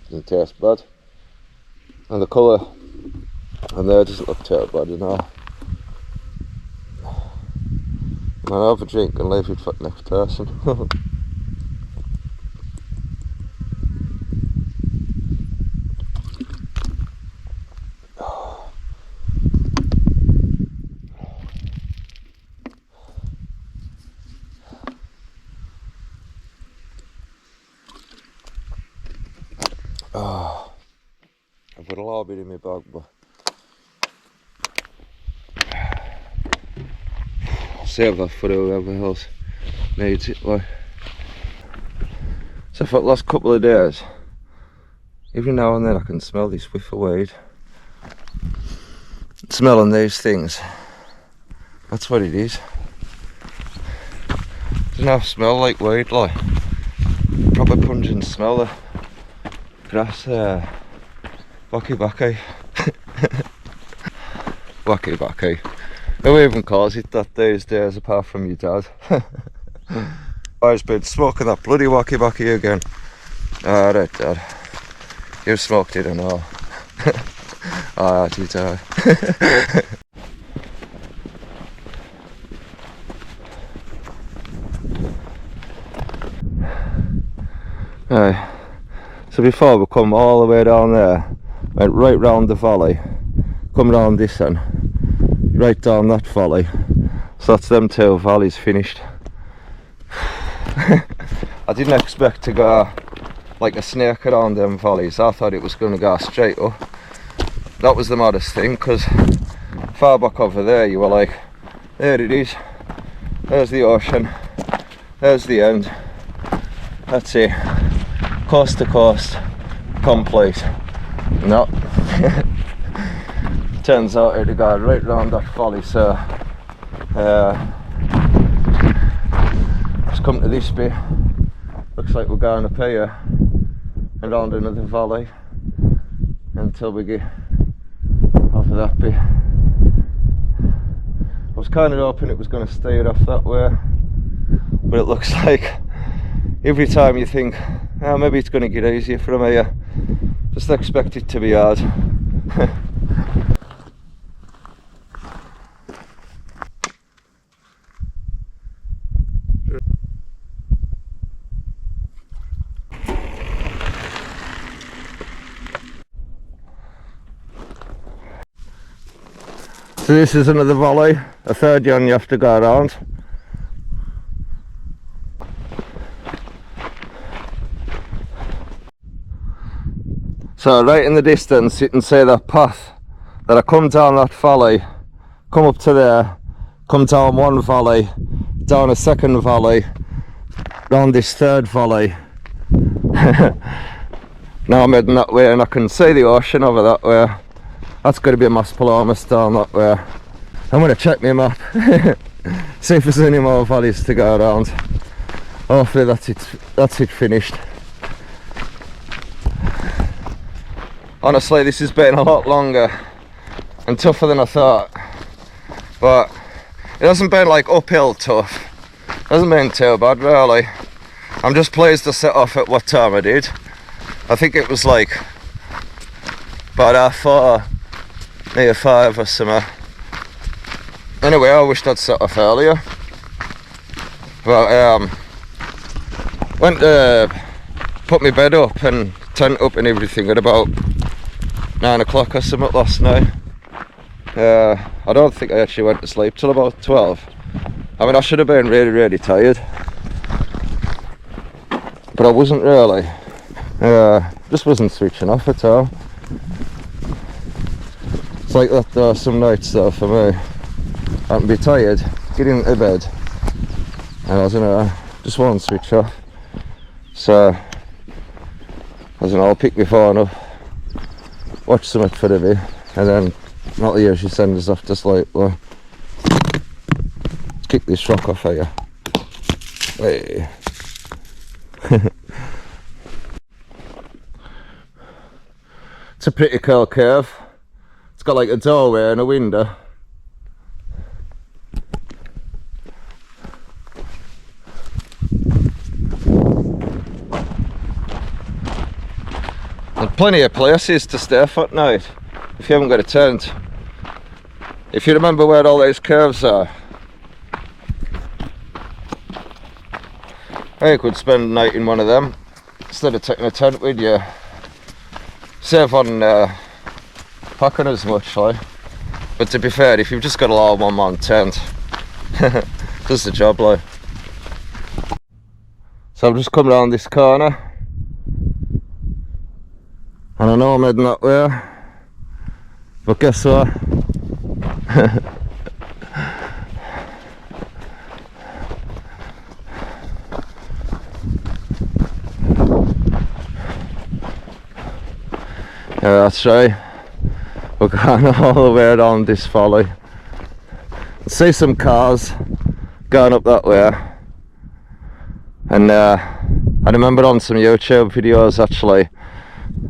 doesn't taste bad. And the colour on there doesn't look too bad, you know. I'll have a drink and leave it for the next person. I've got a lot bit in my bag, but save that for whoever else needs it. Like, so for the last couple of days, every now and then I can smell this whiff of weed. Smelling these things, that's what it is. Doesn't have to smell like weed, like proper pungent smell of grass. Wacky wacky. Wacky wacky. Who even calls it that these days apart from your dad? I've been smoking that bloody wacky wacky again. Alright, Dad. You smoked it and all. Alright, you dad. Right. So before we come all the way down there, went right round the valley, come round this end, right down that valley. So that's them two valleys finished. I didn't expect to go like a snake around them valleys. I thought it was going to go straight up. That was the maddest thing, because far back over there you were like, there it is, there's the ocean, there's the end, that's it, coast to coast, complete. No. Turns out it got right round that valley, so just come to this bit. Looks like we're going up here and round another valley until we get over that bit. I was kind of hoping it was going to steer off that way, but it looks like every time you think, oh, maybe it's going to get easier from here, just expect it to be hard. So this is another valley, a third one you have to go around. So right in the distance you can see that path that I come down that valley, come up to there, come down one valley, down a second valley, round this third valley. Now I'm heading that way and I can see the ocean over that way. That's going to be a Mas Palomas down that way. I'm going to check my map, see if there's any more valleys to go around. Hopefully that's it finished. honestly this has been a lot longer and tougher than I thought, but it hasn't been like uphill tough. It hasn't been too bad really. I'm just pleased to set off at what time I did. I think it was like about 4, near 5 or something. Anyway, I wished I'd set off earlier, but went to put my bed up and tent up and everything at about 9 o'clock or something last night. I don't think I actually went to sleep till about 12. I mean, I should have been really tired, but I wasn't really. Just wasn't switching off at all. It's like that though, some nights though for me. I can be tired, get into bed, and I don't know, just won't switch off. So, I don't know, I'll pick my phone up, watch something for the bit, and then not the usual send us off to sleep. Well, let's kick this rock off here. Hey. It's a pretty cool curve. It's got like a doorway and a window. And plenty of places to stay for at night if you haven't got a tent. If you remember where all these curves are, you could spend the night in one of them instead of taking a tent with you. Save on packing as much, like. But to be fair, if you've just got a lot of one-man tent, does the job, like. So I've just come around this corner, and I know I'm heading that way, but guess what? Yeah, that's right. We're going all the way around this valley. See some cars going up that way, and I remember on some YouTube videos actually,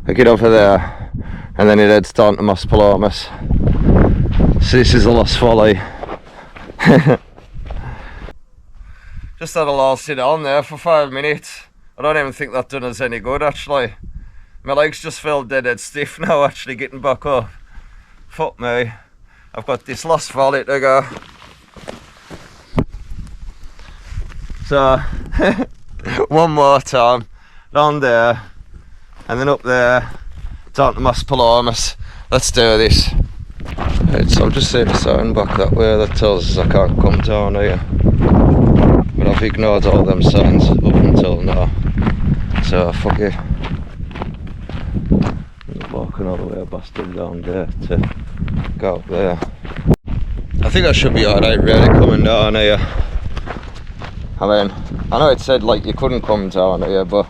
I get over there and then it heads down to Maspalomas. So this is a lost valley. Just had a little sit down there for 5 minutes. I don't even think that done us any good actually. My legs just feel dead stiff now actually getting back up. Fuck me. I've got this lost valley to go. So, one more time. Down there. And then up there. Down to Maspalomas. Let's do this. Right, so I've just seen a sign back that way that tells us I can't come down here. But I've ignored all them signs up until now. So, fuck it. Walking all the way past them down there to go up there. I think I should be alright really coming down here. I mean, I know it said like you couldn't come down here, but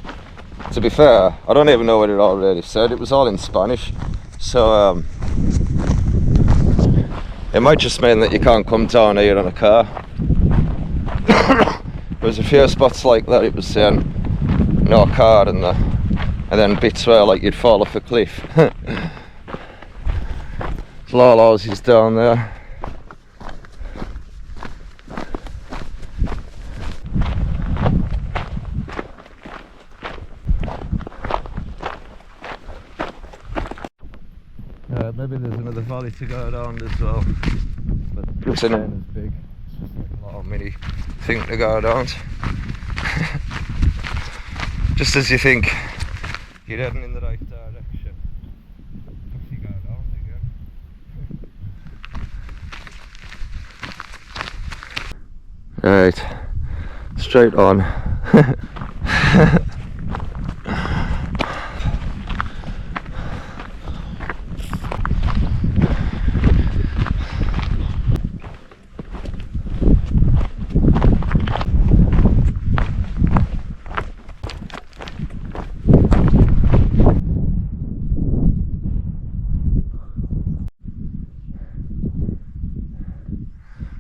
to be fair, I don't even know what it already said. It was all in Spanish, so it might just mean that you can't come down here on a car. There's a few spots like that it was saying no car in there. And then bits where like you'd fall off a cliff. There's a lot of houses down there. Maybe there's another valley to go around as well. But it's not as big. It's just like a little mini thing to go around. Just as you think you're heading in the right direction, you go down again. Right, straight on.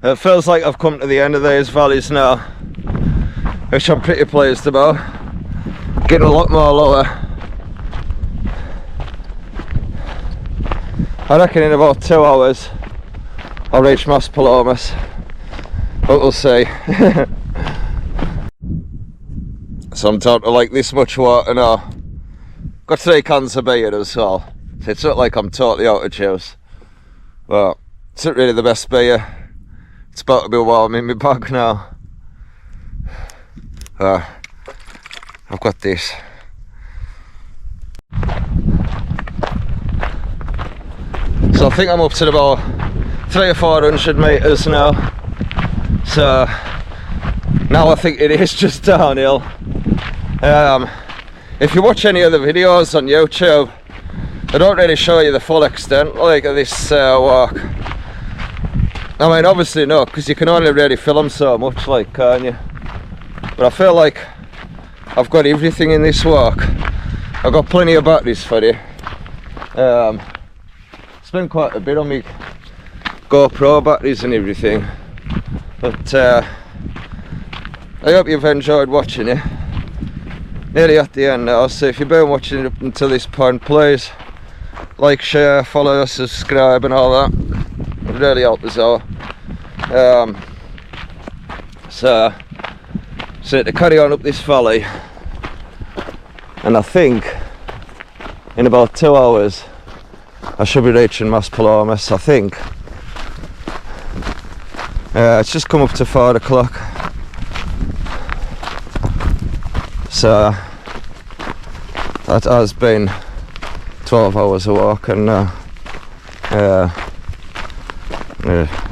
It feels like I've come to the end of these valleys now, which I'm pretty pleased about. Getting a lot more lower. I reckon in about 2 hours I'll reach Mas Palomas, but we'll see. So I'm down to like this much water now. Got 3 cans of beer as well, so it's not like I'm totally out of juice, but it's not really the best beer. It's about to be warm in my bag now. I've got this. So I think I'm up to about 300 or 400 metres now. So now I think it is just downhill. If you watch any other videos on YouTube, I don't really show you the full extent like of this walk. I mean, obviously not, because you can only really film so much, like, can't you? But I feel like I've got everything in this walk. I've got plenty of batteries for you. Spent quite a bit on me GoPro batteries and everything. But I hope you've enjoyed watching it. Nearly at the end now, so if you've been watching it up until this point, please like, share, follow, subscribe and all that. It really helps us out. So to carry on up this valley, and I think in about 2 hours I should be reaching Mas Palomas, I think. It's just come up to 4 o'clock. So that has been 12 hours of walk, and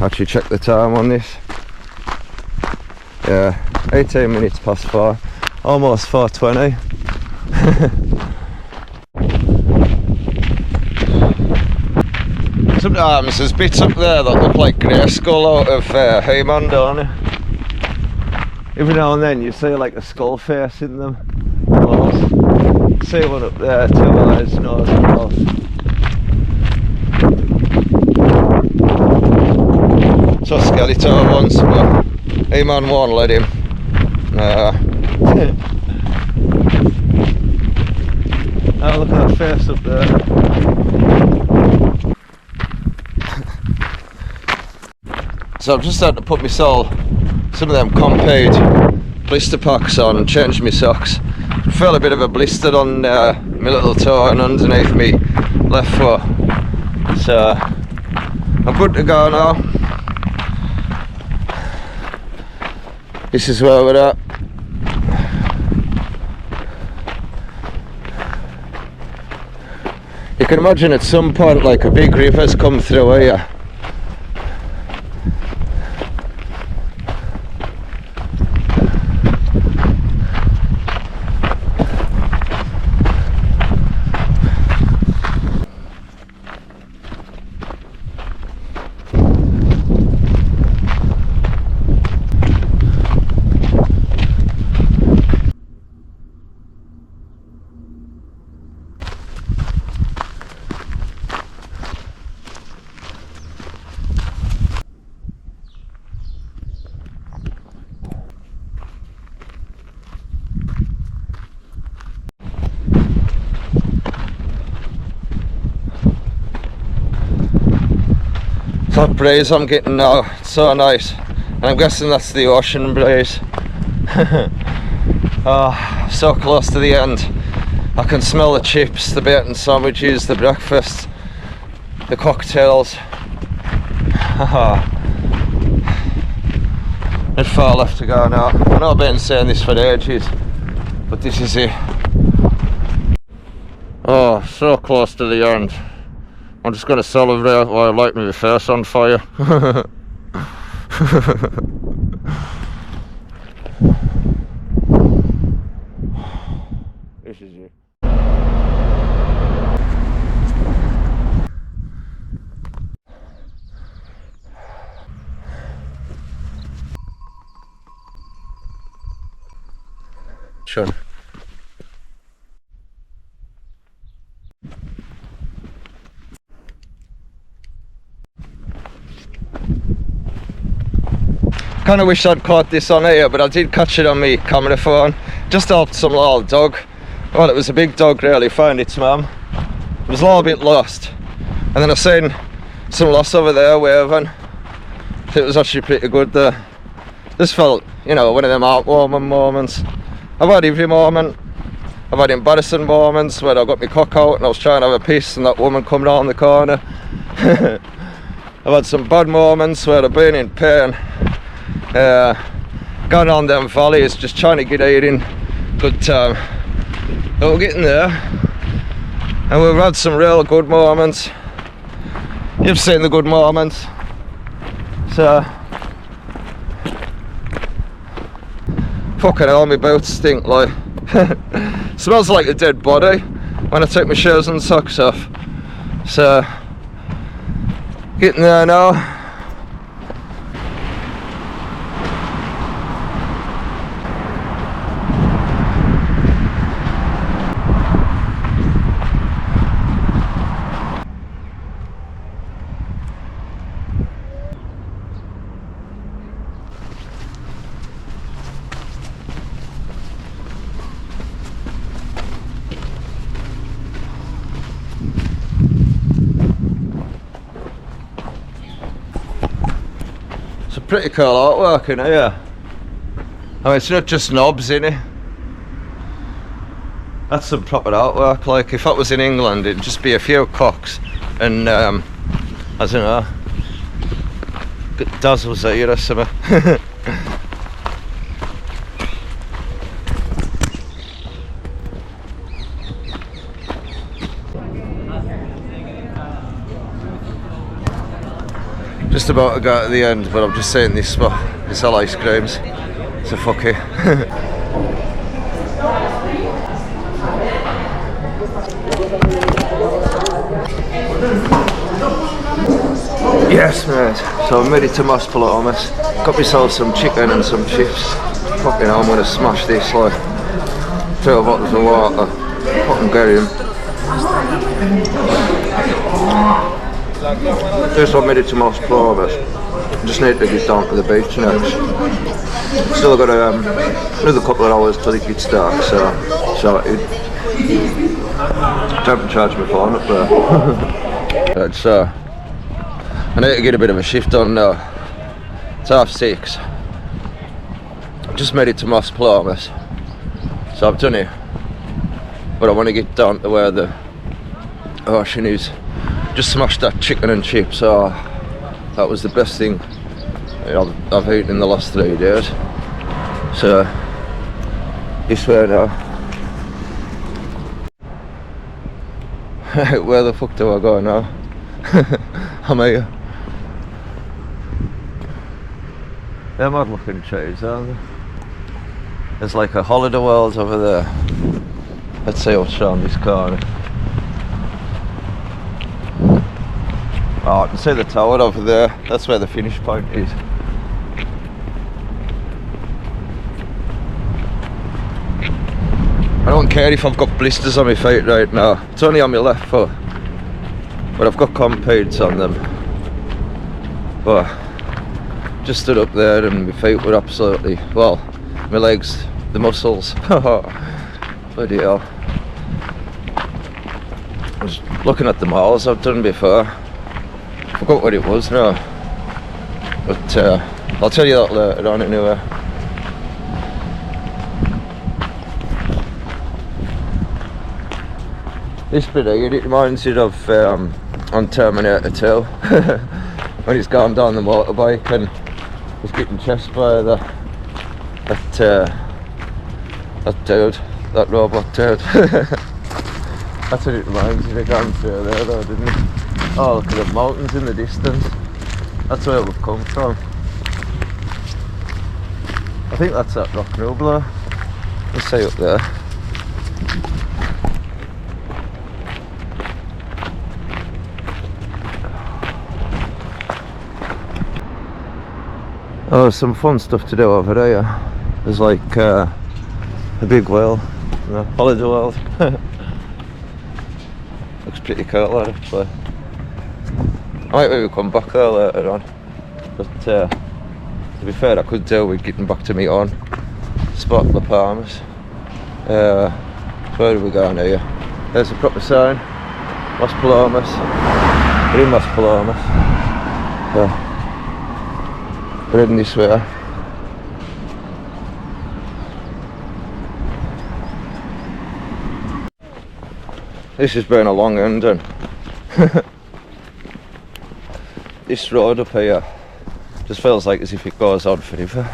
actually check the time on this. 18 minutes past 4, almost 4:20. Sometimes there's bits up there that look like grey skull out of He-Man, don't they? Every now and then you see like a skull face in them. Almost. See one up there, 2 eyes, nose and mouth. So Skeletor once, but He-Man won't let him. Oh, look at that face up there. So I've just had to put myself some of them Compede blister packs on and change my socks. I feel a bit of a blister on my little toe and underneath me left foot. So I'm good to go now. This is where we're at. You can imagine at some point like a big river's come through here. That breeze I'm getting now, it's so nice, and I'm guessing that's the ocean breeze. Oh, so close to the end. I can smell the chips, the bacon sandwiches, the breakfast, the cocktails. There's far left to go now. I know I've been saying this for ages, but this is it. Oh, so close to the end. I'm just going to celebrate while I light my face on fire. This is it. Sure. Kind of wish I'd caught this on here, but I did catch it on my camera phone. Just helped some little dog. Well, it was a big dog really, found its mum. It was a little bit lost, And then I seen some loss over there waving. It was actually pretty good there. This felt, you know, one of them heartwarming moments. I've had every moment. I've had embarrassing moments where I got my cock out and I was trying to have a piss and that woman come round the corner. I've had some bad moments where I've been in pain. Gone on them valleys just trying to get out in good time. But we're getting there. And we've had some real good moments. You've seen the good moments. So fucking hell, my boots stink like. Smells like a dead body when I take my shoes and socks off. So getting there now. It's a pretty cool artwork in here. I mean, it's not just knobs in it. That's some proper artwork. Like if that was in England, it'd just be a few cocks and I don't know, dazzles here or something. Just about to go to the end, but I'm just saying this spot, it's all ice creams, so fuck it. Yes mate, so I'm ready to mass palomas. Got myself some chicken and some chips. Fucking hell, I'm gonna smash this like 2 bottles of water. Fucking get him. First I'm ready to mass palomas. Just need to get down to the beach next. Still got another couple of hours till it gets dark, so sorted. Don't charge my phone up there. Right, so I need to get a bit of a shift on now. It's 6:30. I've just made it to Mas Palomas, so I've done it, but I want to get down to where the ocean is. Just smashed that chicken and chips. Oh, that was the best thing I've eaten in the last 3 days. So this way now. Where the fuck do I go now? I'm here. They're mad looking trees, aren't they? There's like a holiday world over there. Let's see what's around this corner. Oh, I can see the tower over there. That's where the finish point is. I don't care if I've got blisters on my feet right now. It's only on my left foot, but I've got compeeds on them. But just stood up there and my feet were absolutely, well, my legs, the muscles. Bloody hell. I was looking at the miles I've done before. Forgot what it was now, but I'll tell you that later on anyway. This bit here, it reminds you of on Terminator 2 when he's gone down the motorbike and he's getting chased by that dude, that robot dude. That's what it reminds me of, going through there though, didn't it? Oh, look at the mountains in the distance. That's where we've come from. I think that's that rock nubler. Let's see up there. Oh, some fun stuff to do over there. There's like a big whale, holiday world. Looks pretty cool actually. I might maybe come back there later on, but to be fair, I could do with getting back to my own spot, the Palms. Where are we going here? There's a proper sign, Las Palomas. We're in Las Palomas. Yeah. We're heading this way. This has been a long ending. This road up here just feels like as if it goes on forever.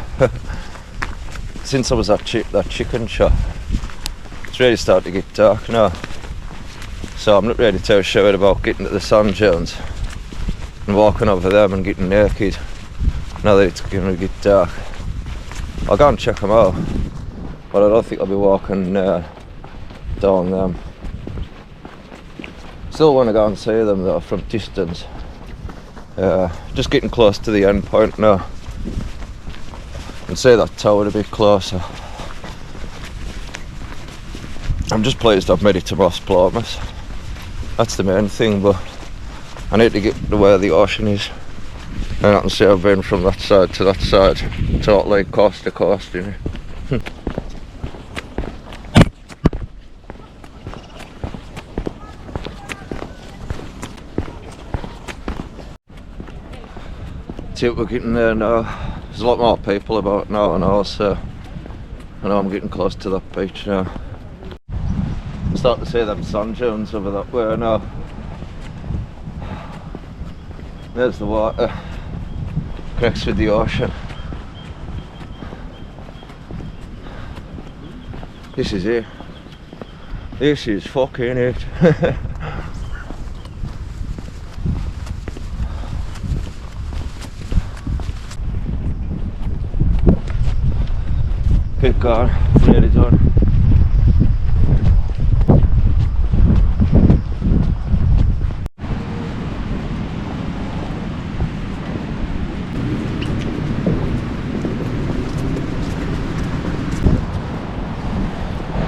Since I was at that chicken shop, it's really starting to get dark now. So I'm not really too sure about getting to the sand dunes and walking over them and getting naked now that it's going to get dark. I'll go and check them out, but I don't think I'll be walking down them. Still want to go and see them though from distance. Just getting close to the end point now. And see that tower a bit closer. I'm just pleased I've made it to Las Palomas. That's the main thing, but I need to get to where the ocean is. And I can see I've been from that side to that side, totally coast to coast, you know. See what we're getting there now. There's a lot more people about now and all, so I know I'm getting close to that beach now. I'm starting to see them sand dunes over that way now. There's the water, connects with the ocean. This is it. This is fucking it. Keep going, nearly done.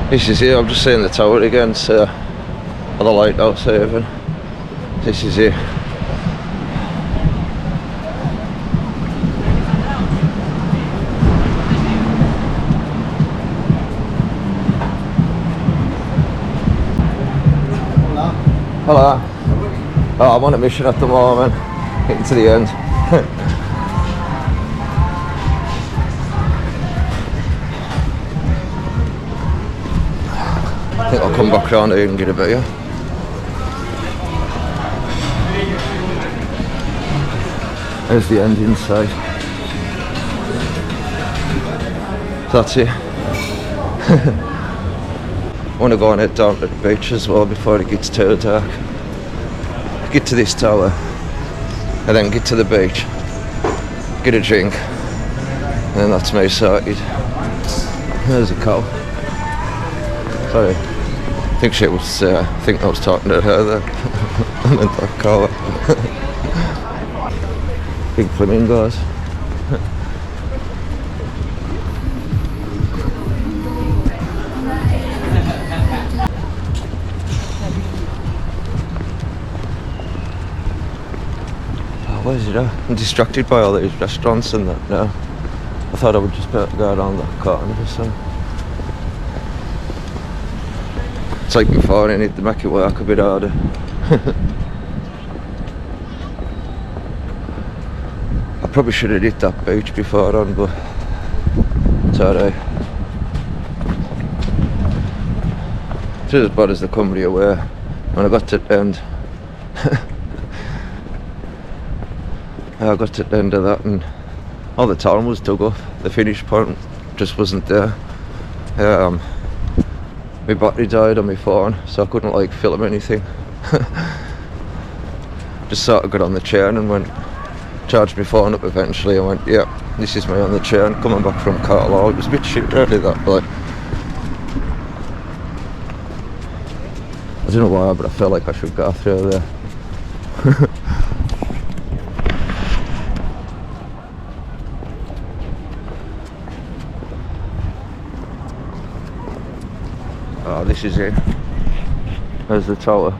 This is it, I'm just seeing the tower again, so or the lighthouse even. This is it. Hello. Oh, I'm on a mission at the moment, getting to the end. I think I'll come back round here and get a beer. There's the end inside. That's it. I want to go and head down to the beach as well before it gets too dark. Get to this tower and then get to the beach, get a drink, and then that's me sorted. There's a cow. Sorry, I think she was. I think I was talking to her there. I meant that cow. Big flamingos. What is it? I'm distracted by all these restaurants and that now. I thought I would just go around that corner or something. It's like before, I need to make it work a bit harder. I probably should have hit that beach before on, but it's alright. It's as bad as the Cumbria way. When I got to the end, I got to the end of that and all the town was dug up. The finish point just wasn't there. My battery died on my phone, so I couldn't like film anything. Just sort of got on the chain and went, charged my phone up eventually. I went, yeah, this is me on the chain coming back from Carlisle. It was a bit shit really that, but I don't know why, but I felt like I should go through there. Oh, this is it. There's the tower.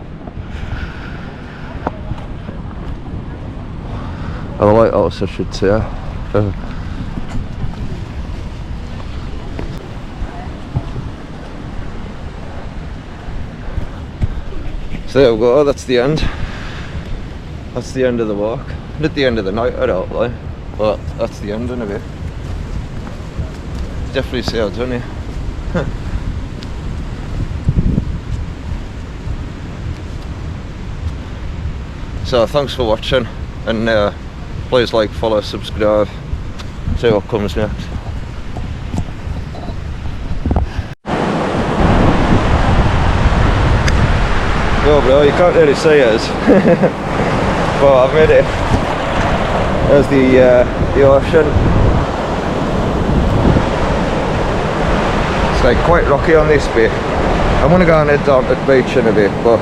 Oh, the lighthouse, I should say. So there we go, that's the end. That's the end of the walk. Not the end of the night, I don't like, but that's the end of it. Definitely see how it's done here. So thanks for watching, and please like, follow, subscribe, see what comes next. Yo bro, you can't really see us, but I've made it. There's the ocean. It's like quite rocky on this bit. I'm gonna go and head down to the beach in a bit, but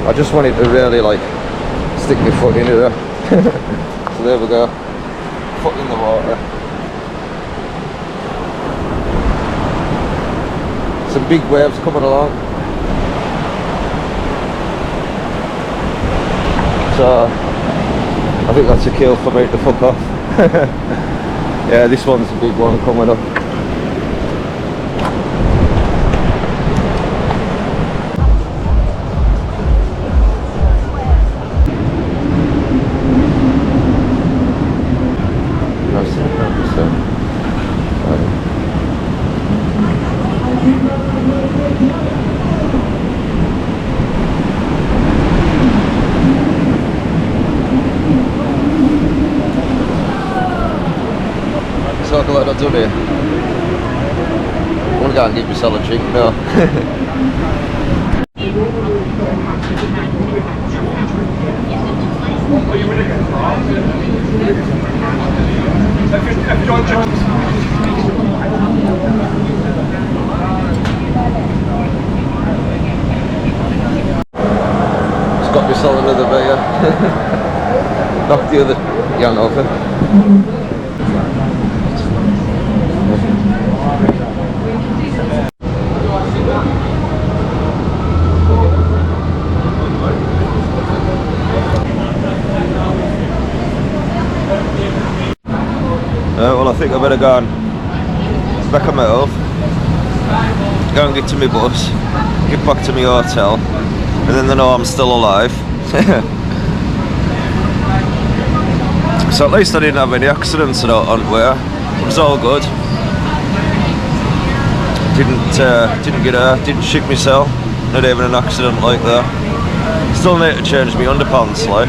I just wanted to really like stick my foot into there. So there we go, foot in the water. Some big waves coming along. So I think that's a kill for me to fuck off. Yeah, this one's a big one coming up. Talk about that today. I'm gonna go and give myself a drink now. Just got myself another beer. Knocked the other young over. Well, I think I better go and back on my off, go and get to my bus, get back to my hotel, and then they know I'm still alive. So at least I didn't have any accidents on the way. It was all good. Didn't get hurt, didn't shit myself, not even an accident like that. Still need to change my underpants like.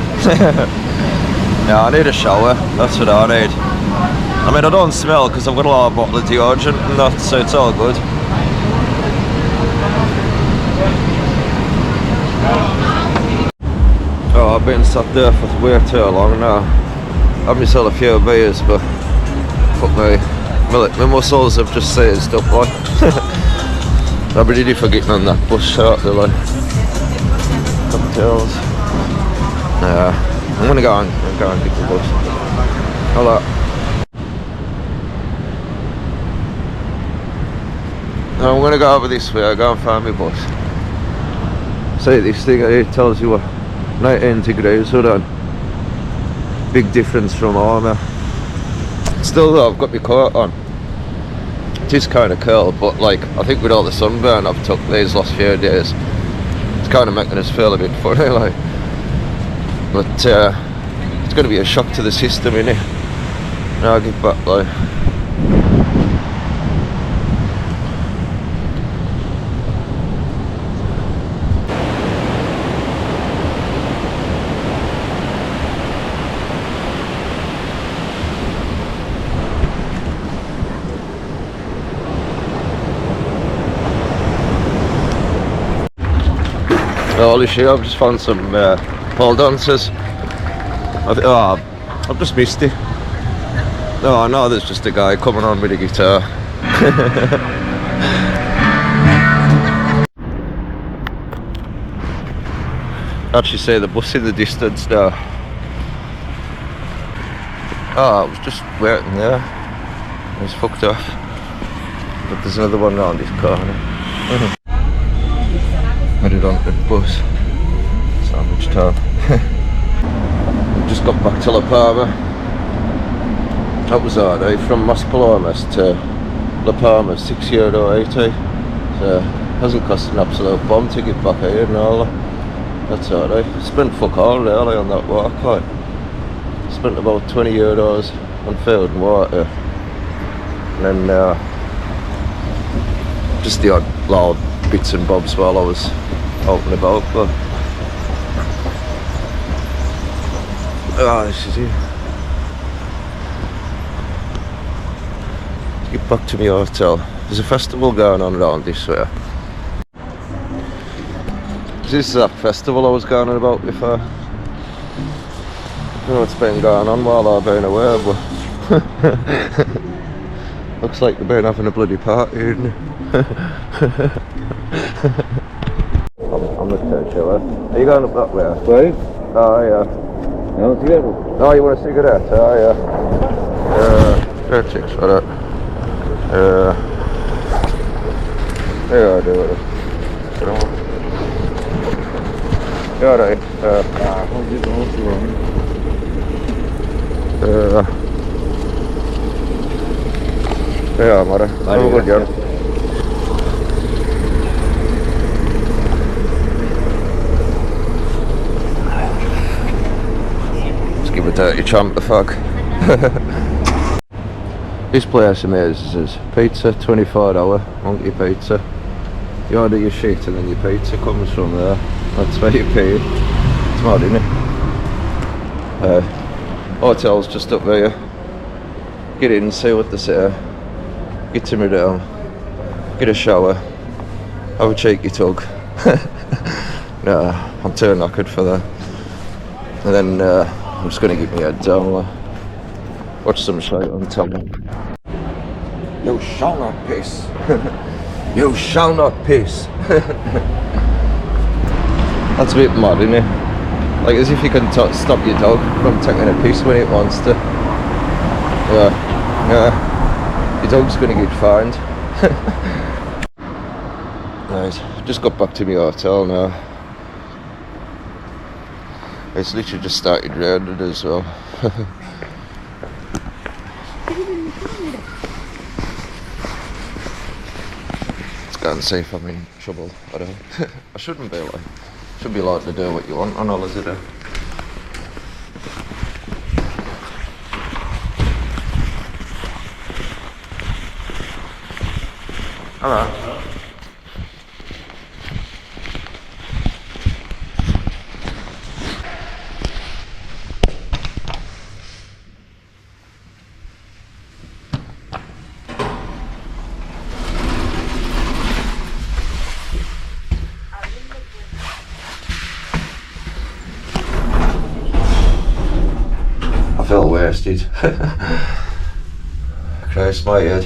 Yeah, I need a shower, that's what I need. I mean, I don't smell because I've got a lot of bottle of deodorant and that, so it's all good. Oh, I've been sat there for way too long now. I've myself a few beers, but fuck me, my muscles have just seized up like. I'll be ready for getting on that bus shortly like. Cocktails. Yeah, I'm gonna go and get the bus. Hello. I'm gonna go over this way, I'll go and find my bus. See, this thing here tells you what 19 degrees, hold on. Big difference from armour. Still though, I've got my coat on. It is kind of cold, but like, I think with all the sunburn I've took these last few days, it's kind of making us feel a bit funny like. But it's going to be a shock to the system, innit? Now I'll get back like. Holy shit, I've just found some pole dancers. I've just missed it. No, I know there's just a guy coming on with a guitar. Actually see the bus in the distance now. Oh, I was just waiting there. It was fucked off. But there's another one around this corner. Headed on to the bus. Sandwich town. Just got back to La Palma. That was alright. From Maspalomas to La Palma, €6.80. So hasn't cost an absolute bomb to get back here and all that. That's alright. Spent fuck all really on that walk, like. Spent about €20 on food and water. And then just the odd loud bits and bobs while I was out and about, but this is it. Let's get back to my hotel. There's a festival going on around this way. This is that festival I was going on about before. I know it's been going on while I've been away, but looks like they've been having a bloody party, isn't it? I'm not too sure. Are you going up that way? Right? Oh yeah. No, cigarette. Oh, you want a cigarette? Oh yeah. There, chicks for that. Yeah, I do it. You alright? Ja, maar dat is goed, ja. Let's give it a dirty champ the fuck. This place amazes us. Pizza, 24-hour, monkey pizza. You order your shit and then your pizza comes from there. That's where you pay. It's mad, isn't it? Hotel's just up there. Get in, see what they say. Get to me down. Get a shower. Have a cheeky tug. No, I'm too knackered for that. And then I'm just gonna get my head down. Watch some shit on telly. You shall not piss. You shall not piss. That's a bit mad, isn't it? Like as if you can stop your dog from taking a piss when it wants to. Yeah, your dog's gonna get fined. Right, just got back to my hotel now. It's literally just started raining as well. Let's go and see if I'm in trouble. I don't know. I shouldn't be like. Should be allowed to do what you want on holiday. Hello. I feel wasted. Christ, my head.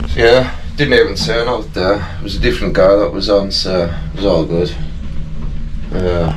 So yeah, didn't even turn out there. It was a different guy that was on, so it was all good. Yeah.